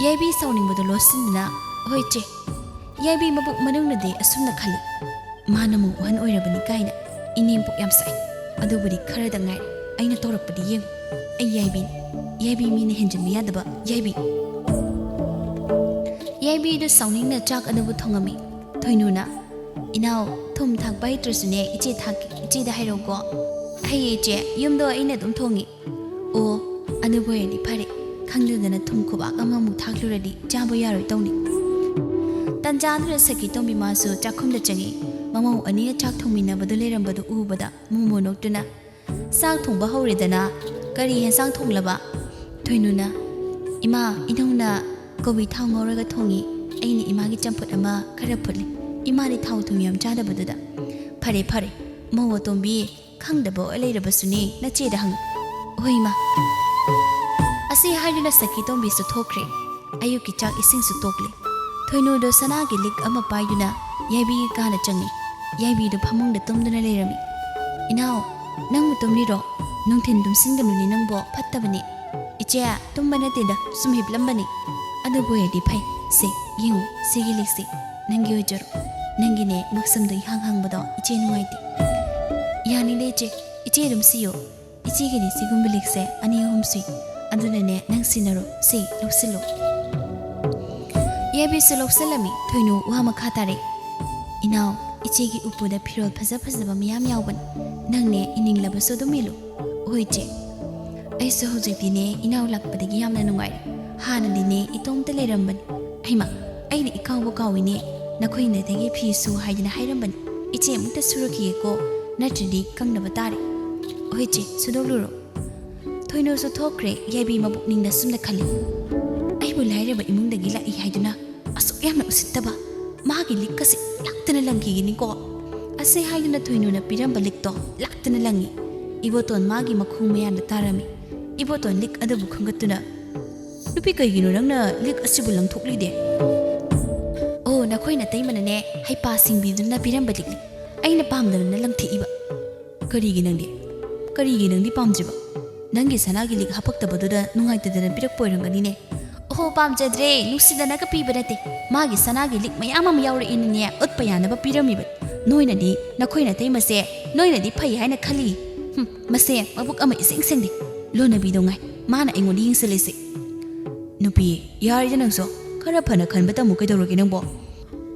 ꯌꯥꯏꯕꯤ ꯁꯥꯎꯅꯤꯡꯕꯗꯣ ꯂꯣꯠꯁꯤꯟꯗꯨꯅ ꯍꯣꯏ ꯏꯆꯦ ꯌꯥꯏꯕꯤ ꯃꯕꯨꯛ ꯃꯅꯨꯡꯅꯗꯤ ꯑꯁꯨꯝꯅ ꯈꯜꯂꯤ ꯃꯥꯅ ꯃꯧ ꯑꯍꯟ ꯑꯣꯏꯔꯕꯅꯤ ꯀꯥꯏꯅ ꯏꯅꯦꯝꯄꯣꯛ ꯌꯥꯝ ꯁꯥꯏ ꯑꯗꯨꯕꯨꯗꯤ ꯈꯔꯗ ꯉꯥꯏꯔꯦ ꯑꯩꯅ ꯇꯧꯔꯛꯄꯗꯤ ꯌꯦꯡꯉꯨ ꯑꯩ ꯌꯥꯏꯕꯤꯅꯤ ꯌꯥꯏꯕꯤ ꯃꯤꯅ ꯍꯦꯟꯖꯤꯟꯕ ꯌꯥꯗꯕ ꯌꯥꯏꯕꯤ ꯌꯥꯏꯕꯤꯗꯨ ꯁꯥꯎꯅꯤꯡꯅ ꯆꯥꯛ ꯑꯗꯨꯕꯨ ꯊꯣꯡꯉꯝꯃꯤ ꯊꯣꯏꯅꯨꯅ ꯏꯅꯥꯎ ꯊꯨꯝ ꯊꯥꯛꯄ ꯍꯩꯇ꯭ꯔꯁꯨꯅꯦ ꯏꯆꯦ ꯊꯥꯛꯀꯦ ꯏꯆꯦꯗ ꯍꯥꯏꯔꯧꯀꯣ ꯍꯩꯌꯦ ꯏꯆꯦ ꯌꯨꯝꯗꯣ ꯑꯩꯅ ꯑꯗꯨꯝ ꯊꯣꯡꯉꯤ ꯑꯣ ꯑꯗꯨꯕꯨ ꯑꯣꯏꯔꯗꯤ ꯐꯔꯦ ꯈꯪꯗꯗꯅ ꯊꯨꯝ ꯈꯨꯕꯥꯛ ꯑꯃꯃꯨꯛ ꯊꯥꯛꯂꯨꯔꯗꯤ ꯆꯥꯕ ꯌꯥꯔꯣꯏ ꯇꯧꯅꯤ ꯇꯟꯖꯥꯗꯨꯗ ꯁꯈꯤꯇꯣꯝꯕꯤ ꯃꯥꯁꯨ ꯆꯥꯛꯈꯨꯝꯗ ꯆꯪꯉꯤ ꯃꯃꯧ ꯑꯅꯤꯅ ꯆꯥꯛ ꯊꯣꯡꯃꯤꯟꯅꯕꯗꯨ ꯂꯩꯔꯝꯕꯗꯨ ꯎꯕꯗ ꯃꯨꯃꯨ ꯅꯣꯛꯇꯨꯅ ꯆꯥꯛ ꯊꯣꯡꯕ ꯍꯧꯔꯦꯗꯅ ꯀꯔꯤ ꯍꯦꯟꯁꯥꯡ ꯊꯣꯡꯂꯕ ꯊꯣꯏꯅꯨꯅ ꯏꯃꯥ ꯏꯅꯧꯅ ꯀꯣꯕꯤ ꯊꯥꯎ ꯉꯧꯔꯒ ꯊꯣꯡꯉꯤ ꯑꯩꯅ ꯏꯃꯥꯒꯤ ꯆꯝꯐꯨꯠ ꯑꯃ ꯈꯔ ꯐꯨꯠꯂꯤ ꯏꯃꯥꯗꯤ ꯊꯥꯎ ꯊꯨꯝ ꯌꯥꯝ ꯆꯥꯗꯕꯗꯨꯗ ꯐꯔꯦ ꯐꯔꯦ ꯃꯧ ꯑꯇꯣꯝꯕꯤ ꯈꯪꯗꯕ ꯂꯩꯔꯕꯁꯨꯅꯦ ꯅꯆꯦꯗ ꯍꯪꯉꯨ ꯍꯣꯏ ꯏꯃꯥ ꯑꯁꯤ ꯍꯥꯏꯗꯨꯅ ꯁꯈꯤꯇꯣꯝꯕꯤꯁꯨ ꯊꯣꯛꯈ꯭ꯔꯦ ꯑꯌꯨꯛꯀꯤ ꯆꯥꯛ ꯏꯁꯤꯡꯁꯨ ꯇꯣꯛꯂꯦ ꯊꯣꯏꯅꯨꯗꯣ ꯁꯅꯥꯒꯤ ꯂꯤꯛ ꯑꯃ ꯄꯥꯏꯗꯨꯅ ꯌꯥꯏꯕꯤꯒꯤ ꯀꯥꯅ ꯆꯪꯉꯤ ꯌꯥꯏꯕꯤꯗꯨ ꯐꯃꯨꯡꯗ ꯇꯨꯝꯗꯨꯅ ꯂꯩꯔꯝꯃꯤ ꯏꯅꯥꯎ ꯅꯪꯕꯨ ꯇꯨꯝꯂꯤꯔꯣ ꯅꯨꯡꯊꯤꯟ ꯇꯨꯝꯁꯤꯟꯒꯅꯨꯅꯤ ꯅꯪꯕꯣ ꯐꯠꯇꯕꯅꯤ ꯏꯆꯦ ꯇꯨꯝꯕ ꯅꯠꯇꯦꯗ ꯁꯨꯝ ꯍꯤꯞꯂꯝꯕꯅꯤ ꯑꯗꯨꯕꯨ ꯑꯣꯏꯔꯗꯤ ꯐꯩ ꯁꯦ ꯌꯦꯡꯉꯨ ꯁꯤꯒꯤ ꯂꯤꯛꯁꯦ ꯅꯪꯒꯤ ꯑꯣꯏꯖꯔꯣ ꯅꯪꯒꯤꯅꯦ ꯉꯛꯁꯝꯗ ꯏꯍꯥꯡ ꯍꯥꯡꯕꯗꯣ ꯏꯆꯦ ꯅꯨꯡꯉꯥꯏꯇꯦ ꯌꯥꯅꯤꯗ ꯏꯆꯦ ꯑꯗꯨꯝ ꯁꯤꯌꯣ ꯏꯆꯦꯒꯤꯗꯤ ꯁꯤꯒꯨꯝꯕ ꯂꯤꯛꯁꯦ 2-3 ꯁꯨꯏ ꯑꯗꯨꯅꯅꯦ ꯅꯪ ꯁꯤꯟꯅꯔꯣ ꯁꯤ ꯂꯧꯁꯤꯜꯂꯣ ꯌꯥꯏꯕꯤꯁꯨ ꯂꯧꯁꯤꯜꯂꯝꯃꯤ ꯊꯣꯏꯅꯨ ꯋꯥ ꯃꯈꯥ ꯇꯥꯔꯦ ꯏꯅꯥꯎ ꯏꯆꯦꯒꯤ ꯎꯄꯨꯗ ꯐꯤꯔꯣꯜ ꯐꯖ ꯐꯖꯕ ꯃꯌꯥꯝ ꯌꯥꯎꯕꯅꯤ ꯅꯪꯅꯦ ꯏꯅꯤꯡꯂꯕꯁꯨ ꯑꯗꯨꯝ ꯏꯜꯂꯨ ꯍꯣꯏ ꯏꯆꯦ ꯑꯩꯁꯨ ꯍꯧꯖꯤꯛꯇꯤꯅꯦ ꯏꯅꯥꯎ ꯂꯥꯛꯄꯗꯒꯤ ꯌꯥꯝꯅ ꯅꯨꯡꯉꯥꯏꯔꯦ ꯍꯥꯟꯅꯗꯤꯅꯦ ꯏꯇꯣꯝꯇ ꯂꯩꯔꯝꯕꯅꯤ ꯑꯩꯃ ꯑꯩꯅ ꯏꯀꯥꯎꯕ ꯀꯥꯎꯏꯅꯦ ꯅꯈꯣꯏꯅꯗꯒꯤ ꯐꯤꯁꯨ ꯍꯥꯏꯗꯅ ꯍꯥꯏꯔꯝꯕꯅꯤ ꯏꯆꯦ ꯑꯃꯨꯛꯇ ꯁꯨꯔꯛꯈꯤꯒꯦꯀꯣ ꯅꯠꯇ꯭ꯔꯗꯤ ꯀꯪꯅꯕ ꯇꯥꯔꯦ ꯍꯣꯏ ꯏꯆꯦ ꯁꯨꯗꯣꯛꯂꯨꯔꯣ ꯊꯣꯏꯅꯨꯁꯨ ꯊꯣꯛꯈ꯭ꯔꯦ ꯌꯥꯏꯕꯤ ꯃꯕꯨꯛꯅꯤꯡꯗ ꯁꯨꯝꯅ ꯈꯜꯂꯤ ꯑꯩꯕꯨ ꯂꯥꯏꯔꯕ ꯏꯃꯨꯡꯗꯒꯤ ꯂꯥꯛꯏ ꯍꯥꯏꯗꯨꯅ ꯑꯁꯨꯛ ꯌꯥꯝꯅ ꯎꯁꯤꯠꯇꯕ ꯃꯥꯒꯤ ꯂꯤꯛꯀꯁꯦ ꯂꯥꯛꯇꯅ ꯂꯪꯈꯤꯒꯅꯤꯀꯣ ꯑꯁꯤ ꯍꯥꯏꯗꯨꯅ ꯊꯣꯏꯅꯨꯅ ꯄꯤꯔꯝꯕ ꯂꯤꯛꯇꯣ ꯂꯥꯛꯇꯅ ꯂꯪꯉꯤ ꯏꯕꯣꯇꯣꯟ ꯃꯥꯒꯤ ꯃꯈꯣꯡ ꯃꯌꯥꯝꯗ ꯇꯥꯔꯝꯃꯤ ꯏꯕꯣꯇꯣꯟ ꯂꯤꯛ ꯑꯗꯨꯕꯨ ꯈꯨꯡꯒꯠꯇꯨꯅ ꯅꯨꯄꯤ ꯀꯩꯒꯤꯅꯣ ꯅꯪꯅ ꯂꯤꯛ ꯑꯁꯤꯕꯨ ꯂꯪꯊꯣꯛꯂꯤꯗꯦ ꯑꯣ ꯅꯈꯣꯏ ꯅꯇꯩꯃꯅꯅꯦ ꯍꯩꯄꯥ ꯁꯤꯡꯕꯤꯗꯨꯅ ꯄꯤꯔꯝꯕ ꯂꯤꯛꯅꯤ ꯑꯩꯅ ꯄꯥꯝꯗꯕꯅ ꯂꯪꯊꯦꯛꯏꯕ ꯀꯔꯤꯒꯤ ꯅꯪꯗꯤ ꯄꯥꯝꯗ꯭ꯔꯤꯕ ꯅꯪꯒꯤ ꯁꯅꯥꯒꯤ ꯂꯤꯛ ꯍꯥꯄꯛꯇꯕꯗꯨꯗ ꯅꯨꯡꯉꯥꯏꯇꯗꯅ ꯄꯤꯔꯛꯄ ꯑꯣꯏꯔꯝꯒꯅꯤꯅꯦ ꯑꯣꯍꯣ ꯄꯥꯝꯖꯗ꯭ꯔꯦ ꯅꯨꯡꯁꯤꯗꯅꯒ ꯄꯤꯕ ꯅꯠꯇꯦ ꯃꯥꯒꯤ ꯁꯅꯥꯒꯤ ꯂꯤꯛ ꯃꯌꯥꯝ ꯑꯃ ꯌꯥꯎꯔꯛꯏꯅꯦ ꯎꯠꯄ ꯌꯥꯅꯕ ꯄꯤꯔꯝꯃꯤꯕ ꯅꯣꯏꯅꯗꯤ ꯅꯈꯣꯏ ꯅꯇꯩꯃꯁꯦ ꯅꯣꯏꯅꯗꯤ ꯐꯩ ꯍꯥꯏꯅ ꯈꯜꯂꯤ ꯃꯁꯦ ꯃꯕꯨꯛ ꯑꯃ ꯏꯁꯦꯡ ꯁꯦꯡꯗꯦ ꯂꯣꯟꯅꯕꯤꯗꯣ ꯉꯥꯏ ꯃꯥꯅ ꯑꯩꯉꯣꯟꯗ ꯌꯦꯡꯁꯤꯜꯂꯤꯁꯦ ꯅꯨꯄꯤ ꯌꯥꯔꯤꯗ ꯅꯪꯁꯨ ꯈꯔ ꯐꯅ ꯈꯟꯕ ꯇꯝꯃꯨ ꯀꯩꯗꯧꯔꯒꯦ ꯅꯪꯕꯣ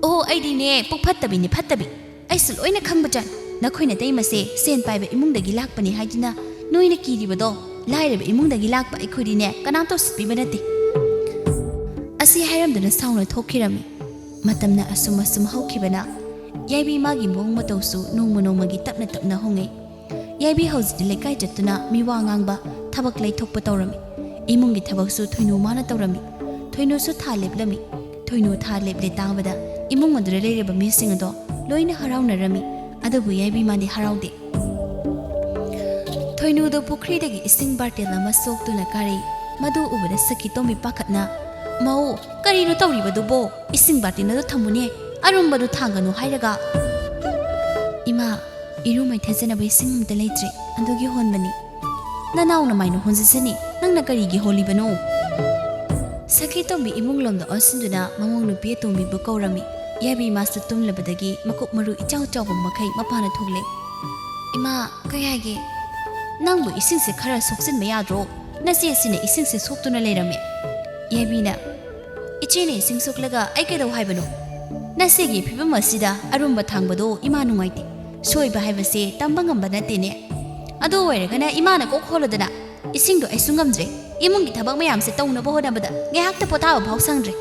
ꯑꯣꯍꯣ ꯑꯩꯗꯤꯅꯦ ꯄꯨꯛ ꯐꯠꯇꯕꯤꯅꯤ ꯐꯠꯇꯕꯤ ꯑꯩꯁꯨ ꯂꯣꯏꯅ ꯈꯪꯕꯖꯥꯠꯅꯤ ꯅꯈꯣꯏ ꯅꯇꯩꯃꯁꯦ ꯁꯦꯟ ꯄꯥꯏꯕ ꯏꯃꯨꯡꯗꯒꯤ ꯂꯥꯛꯄꯅꯤ ꯍꯥꯏꯗꯨꯅ ꯅꯣꯏꯅ ꯀꯤꯔꯤꯕꯗꯣ ꯂꯥꯏꯔꯕ ꯏꯃꯨꯡꯗꯒꯤ ꯂꯥꯛꯄ ꯑꯩꯈꯣꯏꯗꯤꯅꯦ ꯀꯅꯥꯝꯇ ꯎꯁꯤꯠꯄꯤꯕ ꯅꯠꯇꯦ ꯑꯁꯤ ꯍꯥꯏꯔꯝꯗꯨꯅ ꯁꯥꯎꯅ ꯊꯣꯛꯈꯤꯔꯝꯃꯤ ꯃꯇꯝꯅ ꯑꯁꯨꯝ ꯍꯧꯈꯤꯕꯅ ꯌꯥꯏꯕꯤ ꯃꯥꯒꯤ ꯃꯑꯣꯡ ꯃꯇꯧꯁꯨ ꯅꯣꯡꯃ ꯅꯣꯡꯃꯒꯤ ꯇꯞꯅ ꯇꯞꯅ ꯍꯣꯡꯉꯦ ꯌꯥꯏꯕꯤ ꯍꯧꯖꯤꯛꯇꯤ ꯂꯩꯀꯥꯏ ꯆꯠꯇꯨꯅ ꯃꯤꯋꯥ ꯉꯥꯡꯕ ꯊꯕꯛ ꯂꯩꯊꯣꯛꯄ ꯇꯧꯔꯝꯃꯤ ꯏꯃꯨꯡꯒꯤ ꯊꯕꯛꯁꯨ ꯊꯣꯏꯅꯨ ꯃꯥꯅ ꯇꯧꯔꯝꯃꯤ ꯊꯣꯏꯅꯨꯁꯨ ꯊꯥ ꯂꯦꯞꯂꯝꯃꯤ ꯊꯣꯏꯅꯨ ꯊꯥ ꯂꯦꯞꯂꯦ ꯇꯥꯕꯗ ꯏꯃꯨꯡ ꯑꯗꯨꯗ ꯂꯩꯔꯤꯕ ꯃꯤꯁꯤꯡ ꯑꯗꯣ ꯂꯣꯏꯅ ꯍꯔꯥꯎꯅꯔꯝꯃꯤ ꯑꯗꯨꯕꯨ ꯌꯥꯏꯕꯤ ꯃꯥꯗꯤ ꯍꯔꯥꯎꯗꯦ ꯊꯣꯏꯅꯨꯗꯣ ꯄꯨꯈ꯭ꯔꯤꯗꯒꯤ ꯏꯁꯤꯡ ꯕꯥꯔꯇꯦꯜ ꯑꯃ ꯁꯣꯛꯇꯨꯅ ꯀꯥꯔꯛꯏ ꯃꯗꯨ ꯎꯕꯗ ꯁꯈꯤꯇꯣꯝꯕꯤ ꯄꯥꯈꯠꯅ ꯃꯧ ꯀꯔꯤꯅꯣ ꯇꯧꯔꯤꯕꯗꯨꯕꯣ ꯏꯁꯤꯡ ꯕꯥꯔꯇꯤꯟ ꯑꯗꯨ ꯊꯝꯃꯨꯅꯦ ꯑꯔꯨꯝꯕꯗꯨ ꯊꯥꯡꯒꯅꯨ ꯍꯥꯏꯔꯒ ꯏꯃꯥ ꯏꯔꯨ ꯃꯩꯊꯖꯅꯕ ꯏꯁꯤꯡ ꯑꯝꯇ ꯂꯩꯇ꯭ꯔꯦ ꯑꯗꯨꯒꯤ ꯍꯣꯟꯕꯅꯤ ꯅꯅꯥꯎꯅ ꯃꯥꯏꯅ ꯍꯣꯟꯖꯁꯅꯤ ꯅꯪꯅ ꯀꯔꯤꯒꯤ ꯍꯣꯜꯂꯤꯕꯅꯣ ꯁꯈꯤꯇꯣꯝꯕꯤ ꯏꯃꯨꯡ ꯂꯣꯝꯗ ꯑꯣꯟꯁꯤꯟꯗꯨꯅ ꯃꯃꯧ ꯅꯨꯄꯤ ꯑꯇꯣꯝꯕꯤꯕꯨ ꯀꯧꯔꯝꯃꯤ ꯌꯥꯏꯕꯤ ꯃꯥꯁꯨ ꯇꯨꯝꯂꯕꯗꯒꯤ ꯃꯀꯨꯞ ꯃꯔꯨ ꯏꯆꯥꯎ ꯆꯥꯎꯕ ꯃꯈꯩ ꯃꯄꯥꯅ ꯊꯣꯛꯂꯦ ꯏꯃꯥ ꯀꯩ ꯍꯥꯏꯒꯦ ꯅꯪꯕꯨ ꯏꯁꯤꯡꯁꯦ ꯈꯔ ꯁꯣꯛꯆꯤꯟꯕ ꯌꯥꯗ꯭ꯔꯣ ꯅꯆꯦꯁꯤꯅ ꯏꯁꯤꯡꯁꯦ ꯁꯣꯛꯇꯨꯅ ꯂꯩꯔꯝꯃꯦ ꯌꯥꯏꯕꯤꯅ ꯏꯆꯦꯅ ꯏꯁꯤꯡ ꯁꯣꯛꯂꯒ ꯑꯩ ꯀꯩꯗꯧ ꯍꯥꯏꯕꯅꯣ ꯅꯆꯦꯒꯤ ꯐꯤꯕꯝ ꯑꯁꯤꯗ ꯑꯔꯨꯝꯕ ꯊꯥꯡꯕꯗꯣ ꯏꯃꯥ ꯅꯨꯡꯉꯥꯏꯇꯦ ꯁꯣꯏꯕ ꯍꯥꯏꯕꯁꯦ ꯇꯝꯕ ꯉꯝꯕ ꯅꯠꯇꯦꯅꯦ ꯑꯗꯨ ꯑꯣꯏꯔꯒꯅ ꯏꯃꯥꯅ ꯀꯣꯛ ꯍꯣꯜꯂꯗꯅ ꯏꯁꯤꯡꯗꯣ ꯑꯩꯁꯨ ꯉꯝꯗ꯭ꯔꯦ ꯏꯃꯨꯡꯒꯤ ꯊꯕꯛ ꯃꯌꯥꯝꯁꯦ ꯇꯧꯅꯕ ꯍꯣꯠꯅꯕꯗ ꯉꯥꯏꯍꯥꯛꯇ ꯄꯣꯊꯥꯕ ꯐꯥꯎ ꯁꯪꯗ꯭ꯔꯦ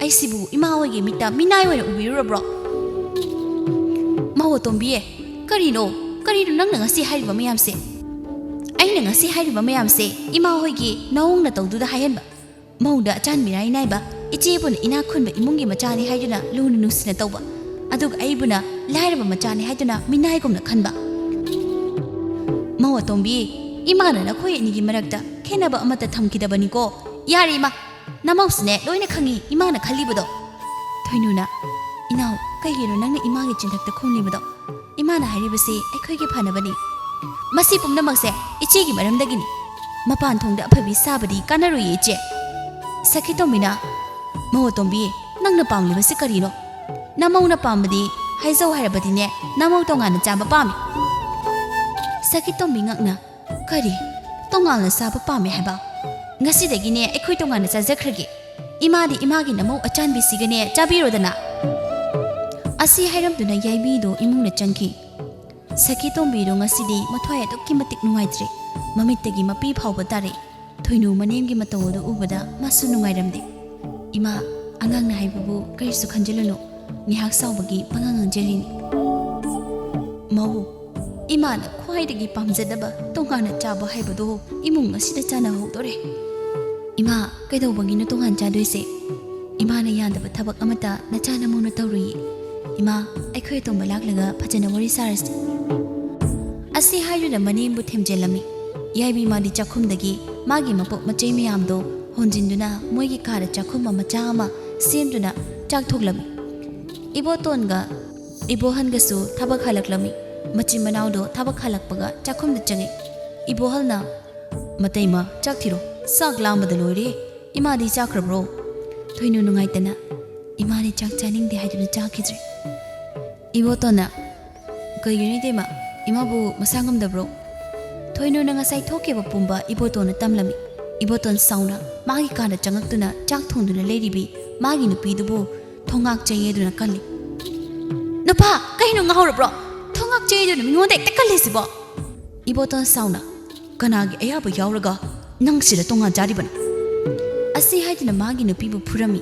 ꯑꯩꯁꯤꯕꯨ ꯏꯃꯥ ꯍꯣꯏꯒꯤ ꯃꯤꯠꯇ ꯃꯤꯅꯥꯏ ꯑꯣꯏꯅ ꯎꯕꯤꯔꯨꯔꯕ꯭ꯔꯣ ꯃꯧ ꯑꯇꯣꯝꯕꯤ ꯀꯔꯤꯅꯣ ꯅꯪꯅ ꯉꯁꯤ ꯍꯥꯏꯔꯤꯕ ꯃꯌꯥꯝꯁꯦ ꯑꯩꯅ ꯉꯁꯤ ꯍꯥꯏꯔꯤꯕ ꯃꯌꯥꯝꯁꯦ ꯏꯃꯥ ꯍꯣꯏꯒꯤ ꯅꯧꯅ ꯇꯧꯗꯨꯗ ꯍꯥꯏꯍꯟꯕ ꯃꯧꯗ ꯑꯆꯥꯟꯕꯤꯔꯥꯏ ꯅꯥꯏꯕ ꯏꯆꯦꯕꯨꯅ ꯏꯅꯥꯛ ꯈꯨꯟꯕ ꯏꯃꯨꯡꯒꯤ ꯃꯆꯥꯅꯤ ꯍꯥꯏꯗꯨꯅ ꯂꯨꯅ ꯅꯨꯡꯁꯤꯅ ꯇꯧꯕ ꯑꯗꯨꯒ ꯑꯩꯕꯨꯅ ꯂꯥꯏꯔꯕ ꯃꯆꯥꯅꯤ ꯍꯥꯏꯗꯨꯅ ꯃꯤꯅꯥꯏꯒꯨꯝꯅ ꯈꯟꯕ ꯃꯧ ꯑꯇꯣꯝꯕꯤ ꯏꯃꯥꯅ ꯅꯈꯣꯏ ꯑꯅꯤꯒꯤ ꯃꯔꯛꯇ ꯈꯦꯟꯅꯕ ꯑꯃꯠꯇ ꯊꯝꯈꯤꯗꯕꯅꯤꯀꯣ ꯌꯥꯔꯦ ꯏꯃꯥ ꯅꯃꯧꯁꯨꯅꯦ ꯂꯣꯏꯅ ꯈꯪꯉꯤ ꯏꯃꯥꯅ ꯈꯜꯂꯤꯕꯗꯣ ꯊꯣꯏꯅꯨꯅ ꯏꯅꯥꯎ ꯀꯩꯒꯤꯅꯣ ꯅꯪꯅ ꯏꯃꯥꯒꯤ ꯆꯤꯟꯊꯛꯇ ꯈꯨꯝꯂꯤꯕꯗꯣ ꯏꯃꯥꯅ ꯍꯥꯏꯔꯤꯕꯁꯤ ꯑꯩꯈꯣꯏꯒꯤ ꯐꯅꯕꯅꯤ ꯃꯁꯤ ꯄꯨꯝꯅꯃꯛꯁꯦ ꯏꯆꯦꯒꯤ ꯃꯔꯝꯗꯒꯤꯅꯤ ꯃꯄꯥꯟ ꯊꯣꯡꯗ ꯑꯐꯕꯤ ꯁꯥꯕꯗꯤ ꯀꯥꯟꯅꯔꯣꯏꯌꯦ ꯏꯆꯦ ꯁꯈꯤꯇꯣꯝꯕꯤꯅ ꯃꯧ ꯑꯇꯣꯝꯕꯤ ꯅꯪꯅ ꯄꯥꯝꯂꯤꯕꯁꯤ ꯀꯔꯤꯅꯣ Namau pamadi haizo harabadine namau tongana chaba pami Sakitombi ngakna kari tongana saba pami haba ngasidagine ekhoi tongana chajakhragi imadi imagi namau achanbi sigane chabirodana Asi hairamduna yaibido imungna changki Sakitombi ro ngasidi mathwai adukki matik nuaitre mamittagi mapi phawba tare thoinu manemgi matawodo ubada masu nungairamde Ima angang na haibubu karisu khanjelunu ngihak saubagi pangangang jelini Mau Ima na khwaidagi pamjadaba tongana chaba haibado imung asida chana hawdore Ima kaidawbagi na tongan chadoise Ima na yandaba thabak amata na chana muna tawri Ima aikhoi tomba laklaga phajana wari saras Asi hairuna manembu themjelami Yaibi madi chakhumdagi magi mapok machei miyamdo honjinduna moigi kara chakhuma macha ama semduna chak thoklami Ibotonga Ibohangasu thabak halaklami machi manawdo thabak halakpaga chakhumda changi Ibohalna Mataima chak thiro sak lambada loire imadi chakrabro thoinu nungaitana imani chak chaningde haiduna chakhidre Ibotona kaigini dema imabu masangamdabro thoinu na ngasai thokeba pumba ibotona tamlami iboton sauna magi kana changaktuna chak thongduna leiribi magi nupidubu thongak chayeduna kalli Nupa kaino ngahorabro thongak chayeduna mingonda ekta kallisibo Iboton sauna kanagi ayaba yawraga nangsida tonga jaribana Asi haiduna magi nupibu phurami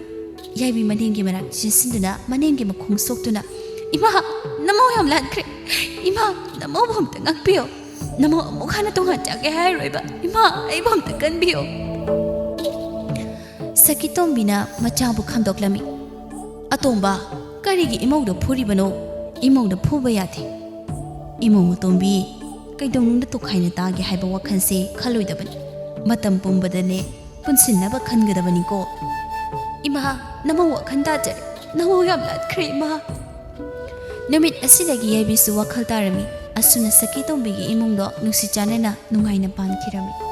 yaibi manengi marak jinsinduna manengi makhong soktuna Ima namo yam lankre Ima namo bhamta ngakpiyo Namo mukhana tonga chage hairoiba Ima ai bhamta kanbiyo Sakitombina machabu khamdoklami Atomba karigi imauda phuribano imauda phuba yate Imau atombi kaidongnungda tokhaina tage haiba wakhanse khaloidabani matam pumbadane punsinnaba khangadabani ko Ima namo wakhanda jare namo yam lankre ima Numit asidagi yaibisu wakhal tarami asuna Sakitombigi imungdo nusi chanena nungaina pankirami